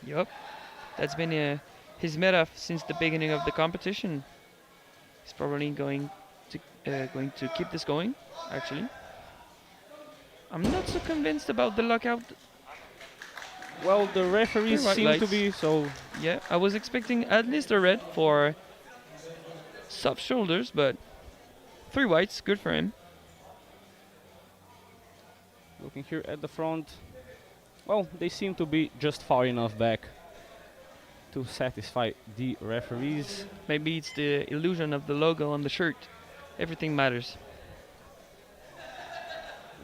Yup. That's been his meta since the beginning of the competition. He's probably going to keep this going, actually. I'm not so convinced about the lockout. Well, the referees White seem to lights. be, so Yeah, I was expecting at least a red for soft shoulders, but 3 whites, good for him. looking here at the front. Well, they seem to be just far enough back to satisfy the referees. Maybe it's the illusion of the logo on the shirt. Everything matters.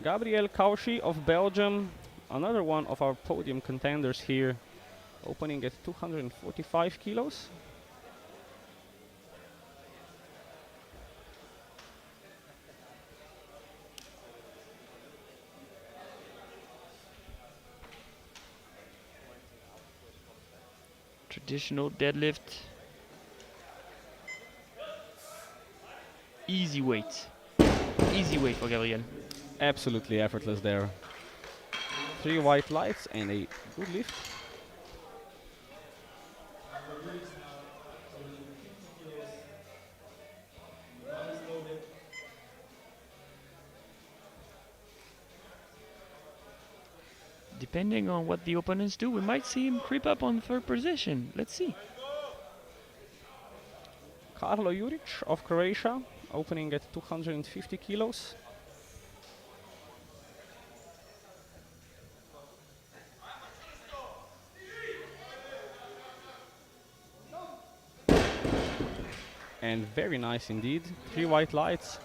Gabriel Cauchy of Belgium, another one of our podium contenders here, opening at 245 kilos. Traditional deadlift. Easy weight. Easy weight for Gabriel. Absolutely effortless there. 3 white lights and a good lift. Depending on what the opponents do, we might see him creep up on 3rd position. Let's see. Karlo Juric of Croatia, opening at 250 kilos. And very nice indeed. 3 white lights.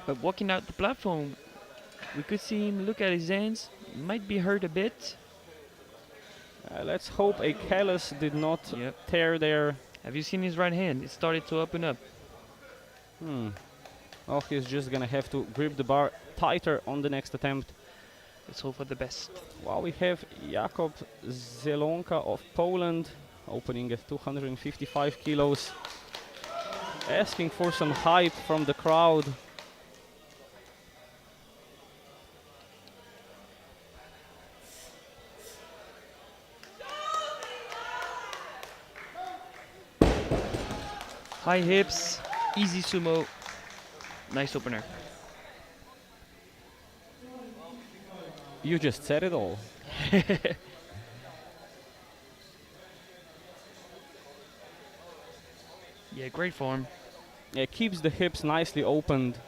But walking out the platform, we could see him look at his hands. Might be hurt a bit. Let's hope a callus did not Yep. tear there. Have you seen his right hand? It started to open up. Oh, he's just gonna have to grip the bar tighter on the next attempt. Let's hope for the best. While we have Jakub Zelonka of Poland, opening at 255 kilos, asking for some hype from the crowd. High hips, easy sumo. Nice opener. You just said it all. Yeah, great form. Yeah, keeps the hips nicely opened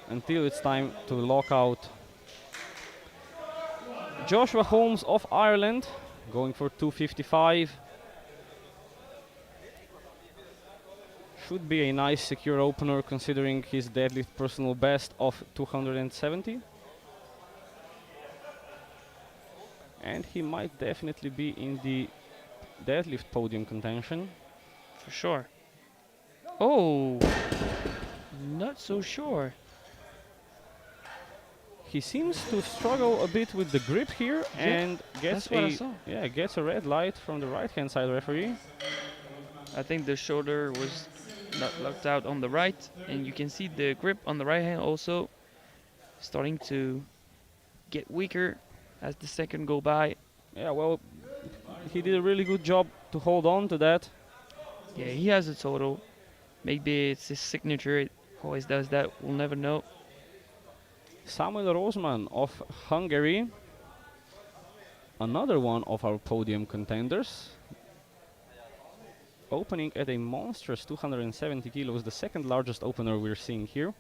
until it's time to lock out. Joshua Holmes of Ireland, going for 255. Should be a nice secure opener considering his deadlift personal best of 270. And he might definitely be in the deadlift podium contention. For sure. Oh, not so sure. He seems to struggle a bit with the grip here, Yeah, and gets that's what I saw. gets a red light from the right hand side referee. I think the shoulder was not locked out on the right, and you can see the grip on the right hand also starting to get weaker as the second go by. Yeah, well, he did a really good job to hold on to that. Yeah, he has a total. Maybe it's his signature. It always does that. We'll never know. Samuel Rosman of Hungary, another one of our podium contenders, opening at a monstrous 270 kilos, the second largest opener we're seeing here.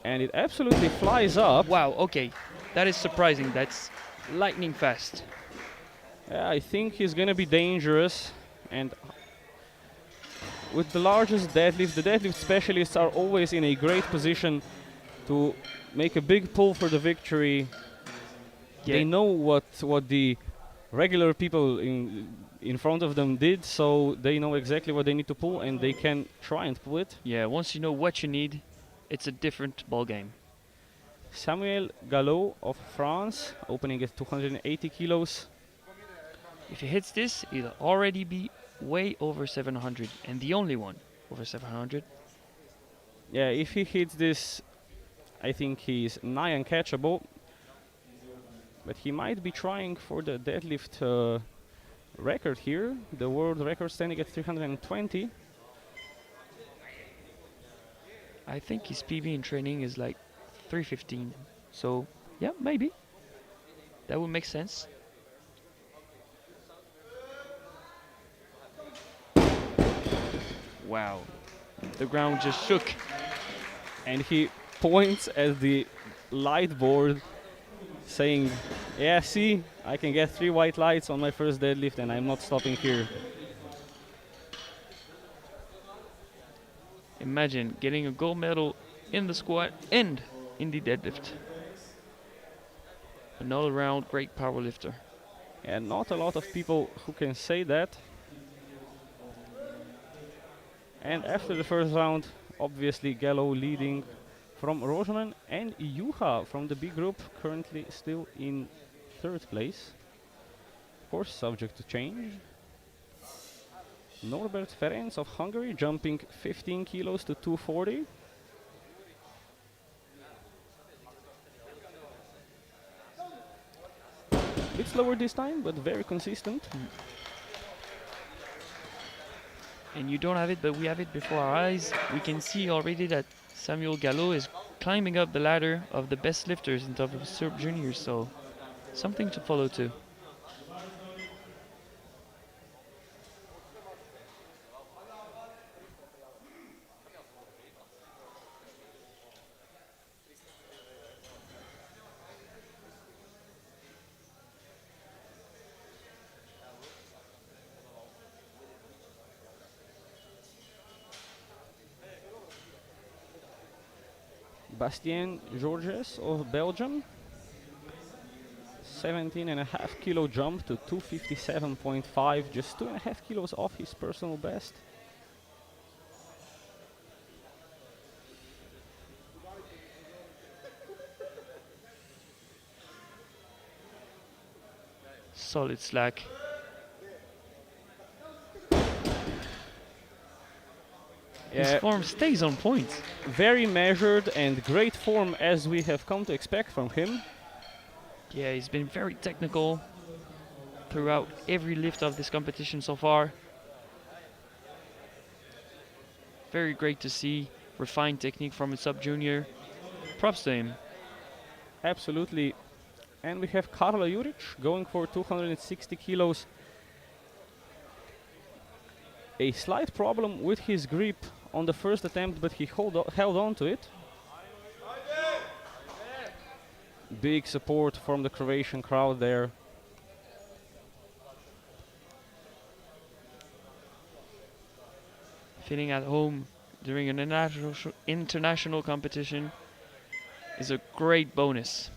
And it absolutely flies up. Wow, okay. That is surprising. That's lightning fast. Yeah, I think he's gonna be dangerous. And with the largest deadlift, the deadlift specialists are always in a great position to make a big pull for the victory. Yeah. They know what the regular people in front of them did, so they know exactly what they need to pull, and they can try and pull it. Yeah, once you know what you need, it's a different ball game. Samuel Gallo of France, opening at 280 kilos. If he hits this, he'll already be way over 700, and the only one over 700. Yeah, if he hits this, I think he's nigh uncatchable. But he might be trying for the deadlift record here. The world record standing at 320. I think his PB in training is like 315. So, yeah, maybe. That would make sense. Wow. The ground just shook. And he points at the light board saying, yeah, see, I can get 3 white lights on my first deadlift and I'm not stopping here. Imagine getting a gold medal in the squat and in the deadlift. An all-around great powerlifter. And not a lot of people who can say that. And after the first round, obviously Gallo leading from Roseman, and Juha from the B group currently still in 3rd place. Of course, subject to change. Norbert Ferenc of Hungary jumping 15 kilos to 240. Bit slower this time, but very consistent. And you don't have it, but we have it before our eyes. We can see already that Samuel Gallo is climbing up the ladder of the best lifters in top of Serb Juniors, so something to follow too. Bastien Georges of Belgium. 17.5 kilo jump to 257.5, just 2.5 kilos off his personal best. Solid slack. His form stays on point. Very measured and great form as we have come to expect from him. Yeah, he's been very technical throughout every lift of this competition so far. Very great to see refined technique from a sub-junior. Props to him. Absolutely. And we have Karla Juric going for 260 kilos. A slight problem with his grip on the first attempt, but he held on to it. Big support from the Croatian crowd there. Feeling at home during an international competition is a great bonus.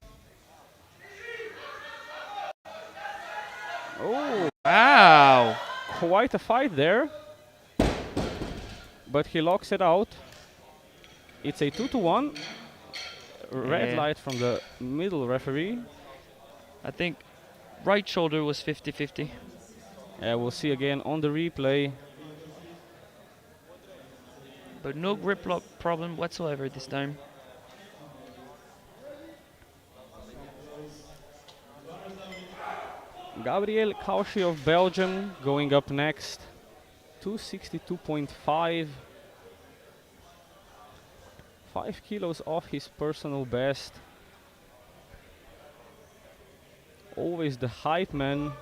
Oh, wow! Quite a fight there. But he locks it out. It's a 2-1. Red light from the middle referee. I think right shoulder was 50-50. Yeah, we'll see again on the replay. But no grip lock problem whatsoever this time. Gabriel Kaushi of Belgium going up next. 262.5. 5 kilos off his personal best. Always the hype man.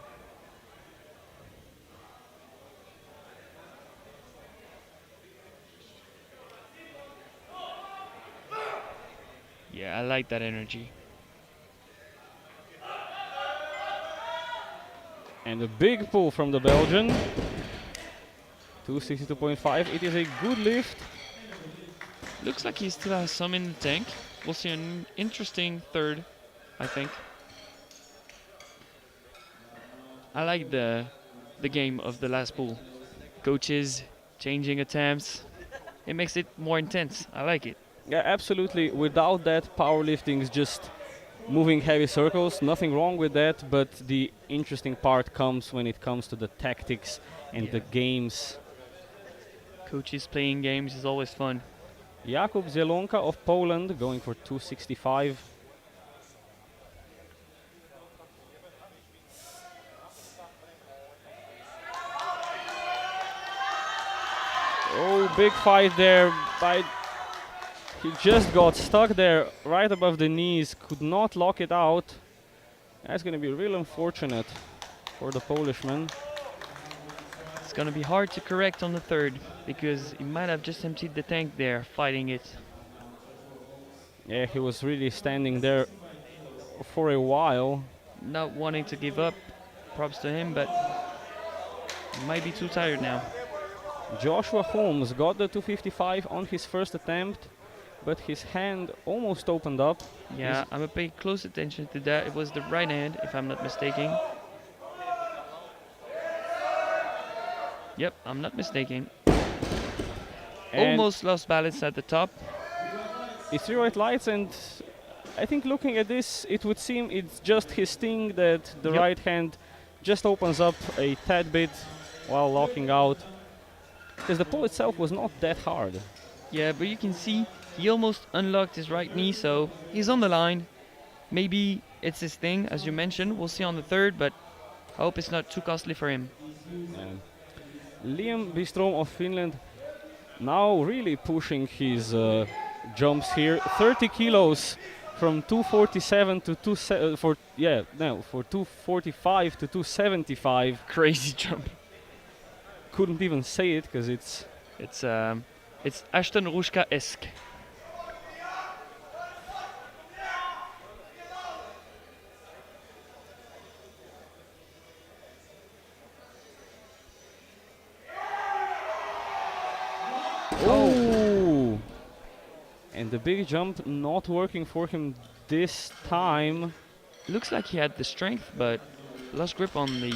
Yeah, I like that energy. And a big pull from the Belgian. 262.5. It is a good lift. Looks like he still has some in the tank. We'll see an interesting third, I think. I like the game of the last pool. Coaches changing attempts. It makes it more intense. I like it. Yeah, absolutely. Without that, powerlifting is just moving heavy circles. Nothing wrong with that, but the interesting part comes when it comes to the tactics and the games. Coaches playing games is always fun. Jakub Zielonka of Poland going for 265. Oh, big fight there. He just got stuck there right above the knees, could not lock it out. That's going to be real unfortunate for the Polishman. It's gonna be hard to correct on the third because he might have just emptied the tank there fighting it. Yeah, he was really standing there for a while. Not wanting to give up. Props to him, but he might be too tired now. Joshua Holmes got the 255 on his first attempt, but his hand almost opened up. Yeah, I'm gonna pay close attention to that. It was the right hand, if I'm not mistaken. Yep, I'm not mistaken. And Almost lost balance at the top. it's 3 white lights, and I think looking at this, it would seem it's just his thing that the Yep. right hand just opens up a tad bit while locking out. Because the pull itself was not that hard. Yeah, but you can see he almost unlocked his right knee, so he's on the line. Maybe it's his thing, as you mentioned. We'll see on the third, but I hope it's not too costly for him. Liam Bistrom of Finland now really pushing his jumps here. 30 kilos from 247 to 245 to 275. Crazy jump. Couldn't even say it because it's It's Ashton Rushka-esque. oh, and the big jump not working for him this time. Looks like he had the strength, but lost grip on the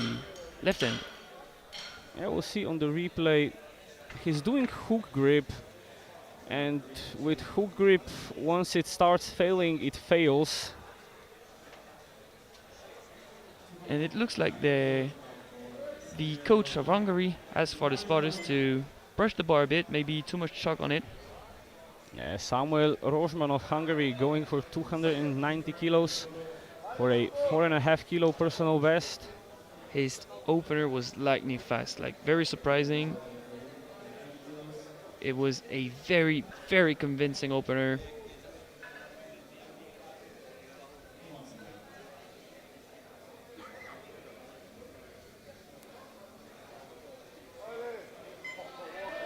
left hand. Yeah, we'll see on the replay. He's doing hook grip, and with hook grip, once it starts failing, it fails. And it looks like the coach of Hungary asked for the spotters to brush the bar a bit, maybe too much chalk on it. Yeah, Samuel Rozman of Hungary going for 290 kilos for a 4.5 kilo personal best. His opener was lightning fast, like very surprising. It was a very, very convincing opener.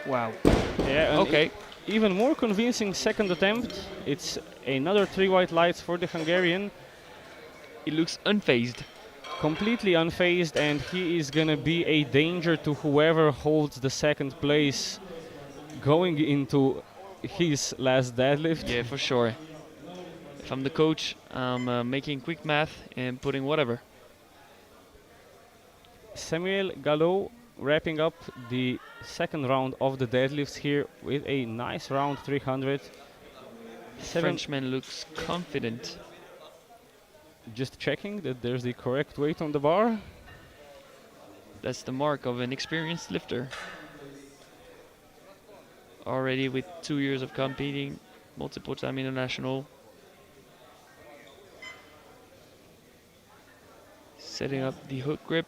Wow. Yeah, and Okay. even more convincing second attempt. It's another 3 white lights for the Hungarian. He looks unfazed. Completely unfazed, and he is gonna be a danger to whoever holds the second place going into his last deadlift. Yeah, for sure. If I'm the coach, I'm making quick math and putting whatever. Samuel Gallo wrapping up the second round of the deadlifts here with a nice round 300. Frenchman looks confident. Just checking that there's the correct weight on the bar. That's the mark of an experienced lifter. Already with 2 years of competing, multiple time international. Setting up the hook grip.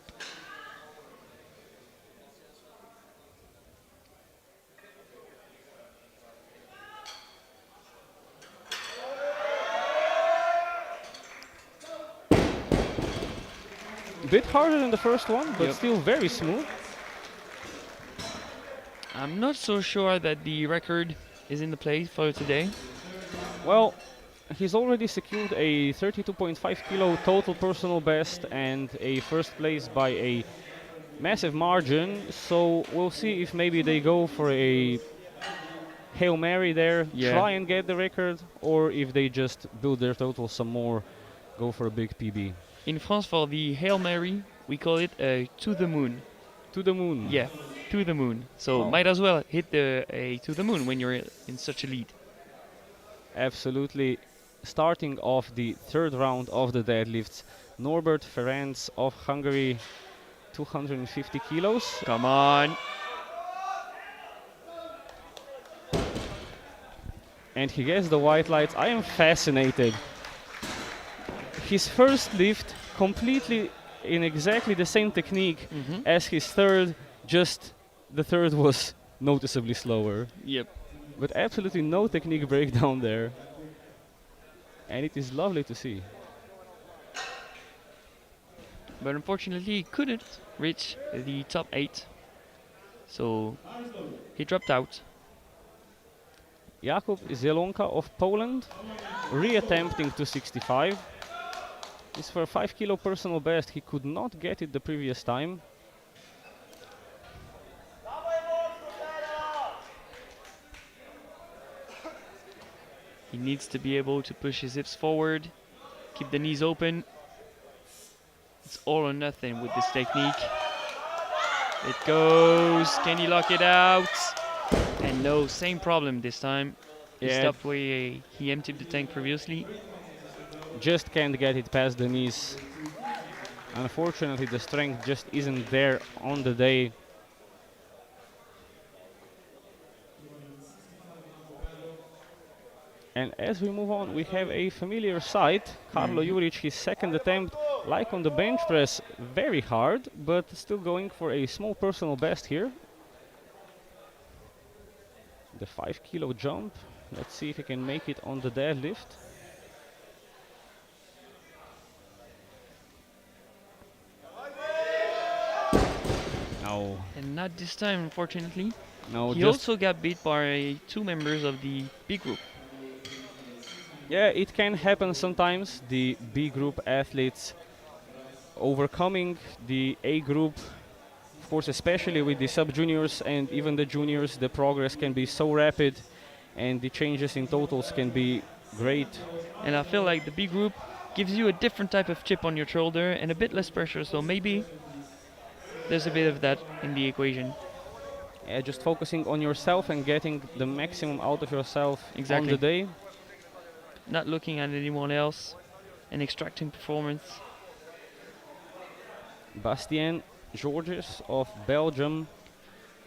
Bit harder than the first one, but Yep. still very smooth. I'm not so sure that the record is in the play for today. Well, he's already secured a 32.5 kilo total personal best and a first place by a massive margin. So we'll see if maybe they go for a Hail Mary there, Yeah. try and get the record, or if they just build their total some more, go for a big PB. In France, for the Hail Mary, we call it a to the moon. To the moon. Yeah, to the moon. So Oh. might as well hit a to the moon when you're in such a lead. Absolutely. Starting off the third round of the deadlifts, Norbert Ferenc of Hungary, 250 kilos. Come on. And he gets the white lights. I am fascinated. His first lift completely in exactly the same technique as his third, just the third was noticeably slower. Yep. But absolutely no technique breakdown there. And it is lovely to see. But unfortunately, he couldn't reach the top 8. So he dropped out. Jakub Zielonka of Poland, re-attempting to 65. This for a 5 kilo personal best. He could not get it the previous time. He needs to be able to push his hips forward, keep the knees open. It's all or nothing with this technique. It goes. Can he lock it out? And no, same problem this time. He stopped where he emptied the tank previously. Just can't get it past the knees. Unfortunately, the strength just isn't there on the day. And as we move on, we have a familiar sight. Karlo Juric, his second attempt, like on the bench press, very hard, but still going for a small personal best here. The 5 kilo jump. Let's see if he can make it on the deadlift. No. And not this time, unfortunately. No, He also got beat by 2 members of the B group. Yeah, it can happen sometimes. The B group athletes overcoming the A group. Of course, especially with the sub-juniors and even the juniors, the progress can be so rapid and the changes in totals can be great. And I feel like the B group gives you a different type of chip on your shoulder and a bit less pressure, so maybe there's a bit of that in the equation. Yeah, just focusing on yourself and getting the maximum out of yourself on the day. Not looking at anyone else and extracting performance. Bastien Georges of Belgium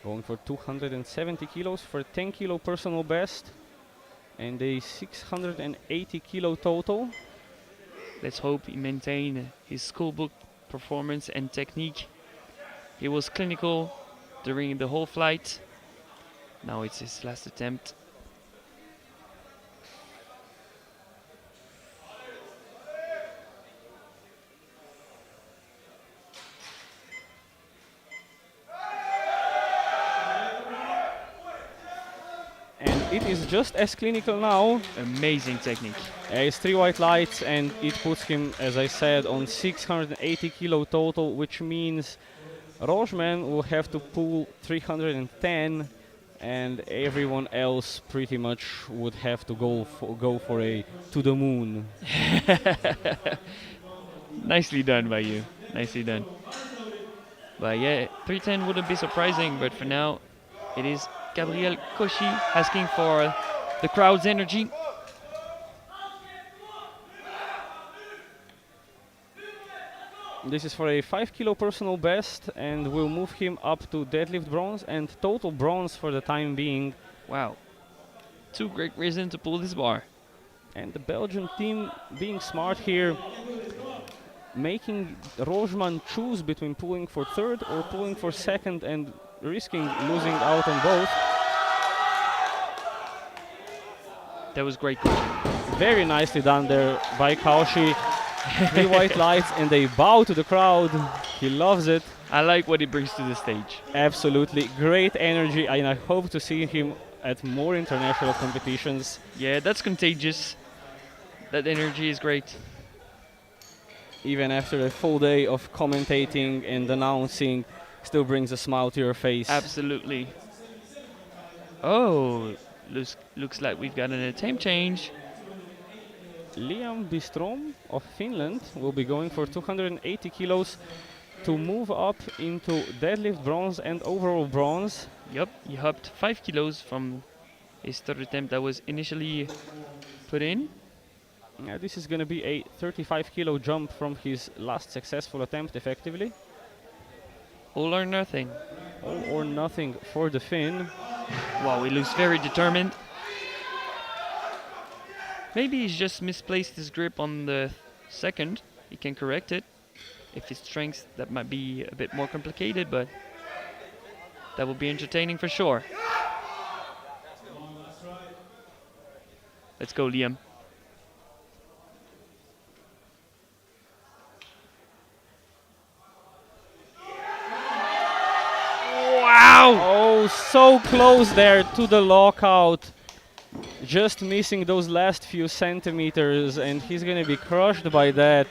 going for 270 kilos for a 10 kilo personal best and a 680 kilo total. Let's hope he maintains his schoolbook performance and technique. He was clinical during the whole flight. Now it's his last attempt. It is just as clinical now. Amazing technique. It's 3 white lights and it puts him, as I said, on 680 kilo total, which means Rožman will have to pull 310 and everyone else pretty much would have to go for a to the moon. Nicely done by you. Nicely done. But yeah, 310 wouldn't be surprising, but for now it is Gabriel Cauchy asking for the crowd's energy. This is for a 5 kilo personal best and will move him up to deadlift bronze and total bronze for the time being. Wow. 2 great reasons to pull this bar. And the Belgian team being smart here, making Rožman choose between pulling for third or pulling for second and risking losing out on both. That was great coaching. Very nicely done there by Cauchy. 3 white lights and they bow to the crowd. He loves it. I like what he brings to the stage. Absolutely. Great energy and I hope to see him at more international competitions. Yeah, that's contagious. That energy is great. Even after a full day of commentating and announcing, still brings a smile to your face. Absolutely. Oh, looks like we've got an attempt change. Liam Bistrom of Finland will be going for 280 kilos to move up into deadlift bronze and overall bronze. Yep, he hopped 5 kilos from his third attempt that was initially put in. Yeah, this is going to be a 35 kilo jump from his last successful attempt, effectively. All or nothing. All or nothing for the Finn. Wow, he looks very determined. Maybe he's just misplaced his grip on the second. He can correct it. If his strength, that might be a bit more complicated, but that will be entertaining for sure. Let's go, Liam. Wow! Oh, so close there to the lockout. Just missing those last few centimeters, and he's going to be crushed by that.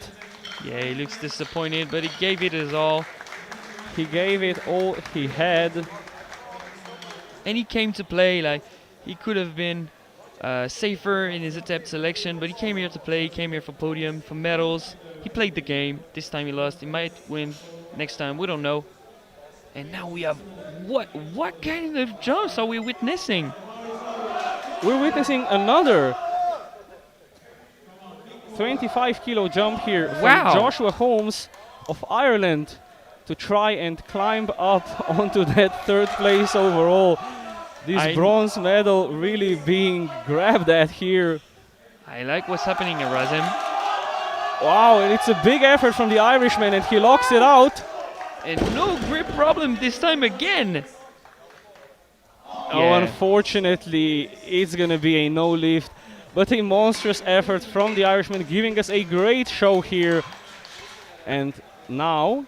Yeah, he looks disappointed, but he gave it his all. He gave it all he had. And he came to play. Like, he could have been safer in his attempt selection, but he came here to play. He came here for podium, for medals. He played the game. This time he lost. He might win next time. We don't know. And now we have what kind of jumps are we witnessing? We're witnessing another 25 kilo jump here Wow. from Joshua Holmes of Ireland to try and climb up onto that third place overall. This bronze medal really being grabbed at here. I like what's happening, Erasem. Wow, and it's a big effort from the Irishman, and he locks it out. And no grip problem this time again. Oh, Yeah. unfortunately, it's gonna be a no lift, but a monstrous effort from the Irishman, giving us a great show here. And now,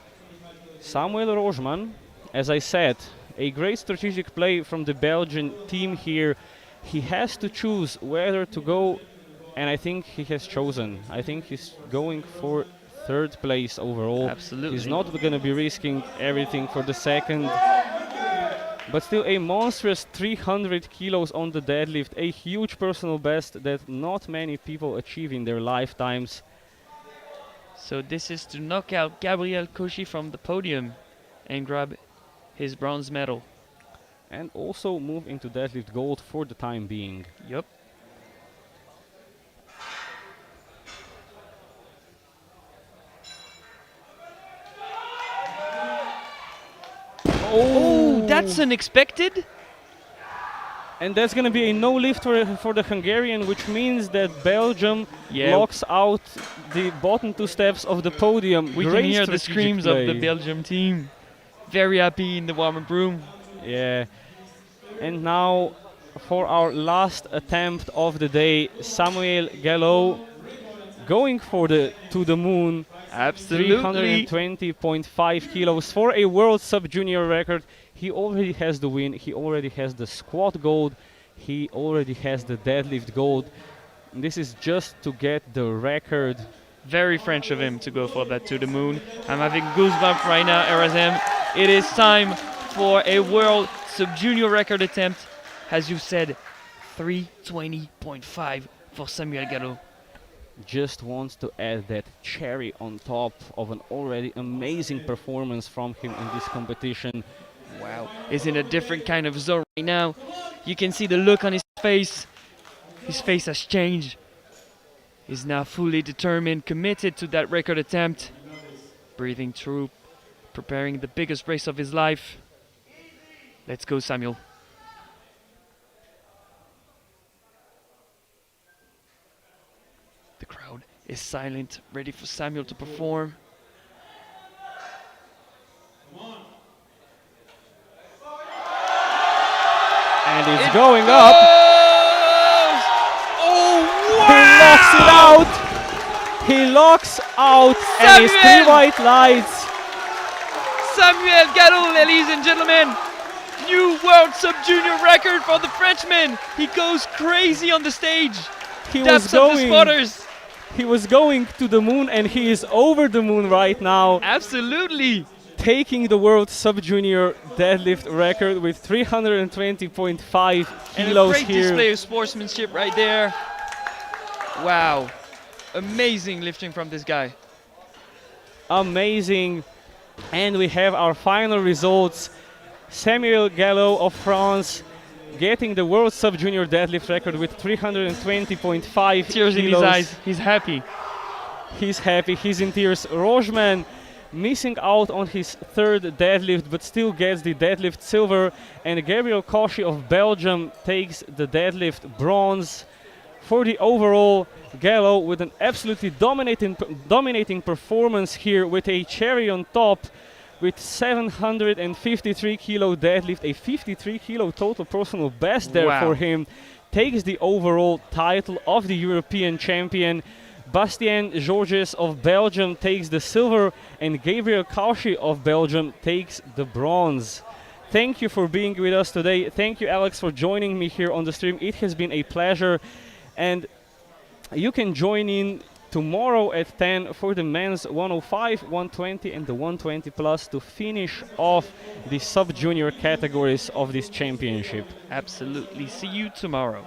Samuel Rožman, as I said, a great strategic play from the Belgian team here. He has to choose whether to go, and I think he has chosen. I think he's going for third place overall. Absolutely. He's not going to be risking everything for the second. But still a monstrous 300 kilos on the deadlift, a huge personal best that not many people achieve in their lifetimes. So this is to knock out Gabriel Cauchy from the podium and grab his bronze medal. And also move into deadlift gold for the time being. Yup. Oh, that's unexpected. And that's going to be a no lift for the Hungarian, which means that Belgium locks out the bottom two steps of the podium. We Great can hear the strategic screams play. of the Belgium team. Very happy in the warm-up room. Yeah. And now for our last attempt of the day, Samuel Gallo going for the to the moon. Absolutely. 320.5 kilos for a world sub-junior record. He already has the win. He already has the squat gold. He already has the deadlift gold. And this is just to get the record. Very French of him to go for that to the moon. I'm having goosebumps right now, Erasem. It is time for a world sub-junior record attempt. As you said, 320.5 for Samuel Gallo. Just wants to add that cherry on top of an already amazing performance from him in this competition. Wow, he's in a different kind of zone right now. You can see the look on his face. His face has changed. He's now fully determined, committed to that record attempt. Breathing through, preparing the biggest race of his life. Let's go, Samuel. The crowd is silent, ready for Samuel to perform. And it's going up. Oh, wow! He locks it out. He locks out, and his three white lights. Samuel Gallo, ladies and gentlemen. New world sub-junior record for the Frenchman. He goes crazy on the stage. He Depths of the spotters. He was going to the moon, and he is over the moon right now. Absolutely. Taking the world sub-junior deadlift record with 320.5 And kilos a great here. display of sportsmanship right there. Wow. Amazing lifting from this guy. Amazing. And we have our final results. Samuel Gallo of France getting the world sub-junior deadlift record with 320.5 Tears in his kilos. eyes. He's happy. He's happy, he's in tears. Rojman missing out on his third deadlift, but still gets the deadlift silver. And Gabriel Cauchy of Belgium takes the deadlift bronze. For the overall, Gallo with an absolutely dominating performance here with a cherry on top with 753 kilo deadlift, a 53 kilo total personal best there Wow. for him, takes the overall title of the European champion. Bastien Georges of Belgium takes the silver, and Gabriel Cauchy of Belgium takes the bronze. Thank you for being with us today. Thank you, Alex, for joining me here on the stream. It has been a pleasure. And you can join in tomorrow at 10 for the men's 105, 120 and the 120 plus to finish off the sub-junior categories of this championship. Absolutely. See you tomorrow.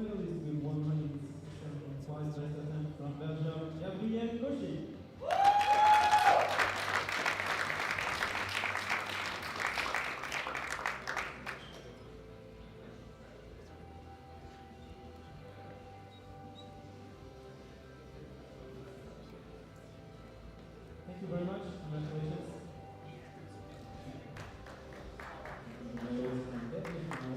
medalist with 167.5 best attempt from Belgium, Gabriel Cauchy. Thank you very much. Congratulations. Medals from Deadlift now.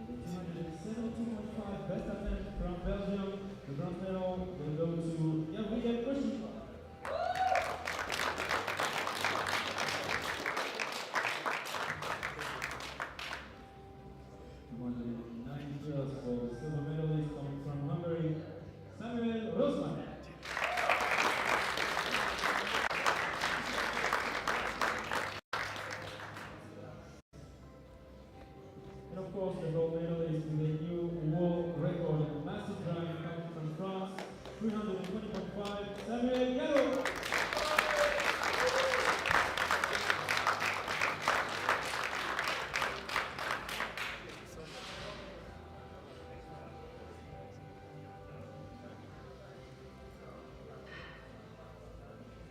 The 272.5 best attempt from Belgium. The bronze medal will go to Gabriel Cauchy. 290 kilos for the silver medalist coming from Hungary, Samuel Rosman. And of course, the gold medalist with a new world record, massive drive coming from France, 320.5, Samuel Gallo.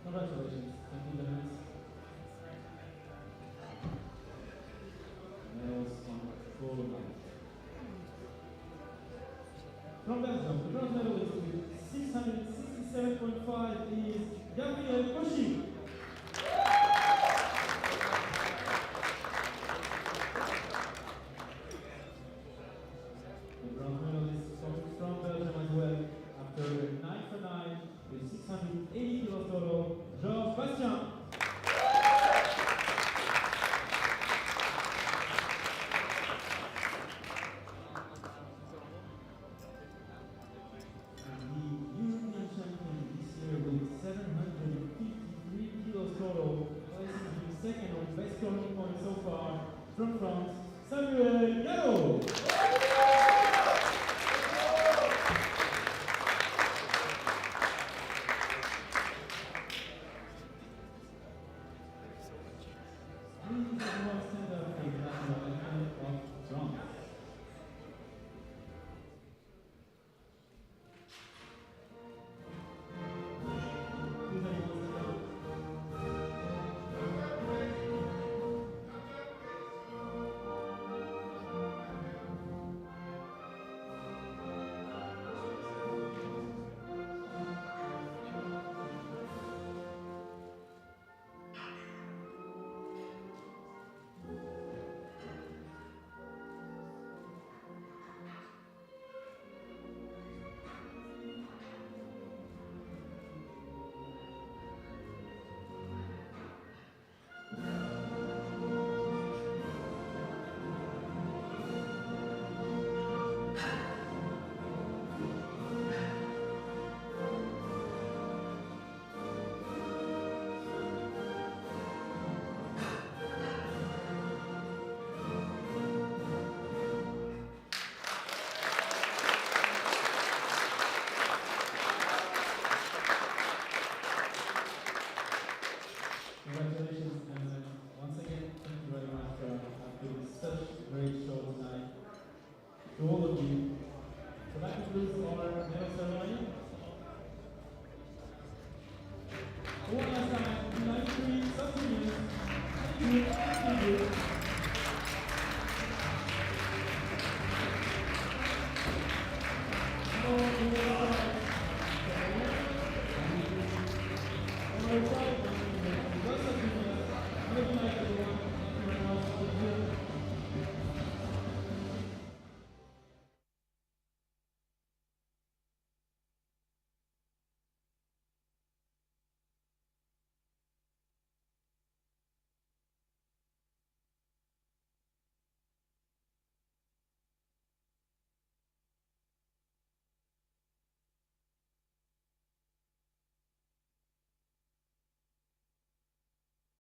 Congratulations. Thank you very much. Medals on gold medal. From Belgium, the bronze medalist with 667.5 is Gabriel Cauchy. The bronze medalist coming from Belgium as well after 9 for 9 with 680 kilos total, Georges Bastien. And the European champion this year with 753 kilos total, placing him second on best scoring point so far from France, Samuel Gallo. Please everyone stand up for the national anthem of France. Please everyone stand up. Congratulations, and once again, thank you very much for having such a great show tonight. To all of you. So that concludes our medal ceremony. One last time, 93 substitutes. Thank you.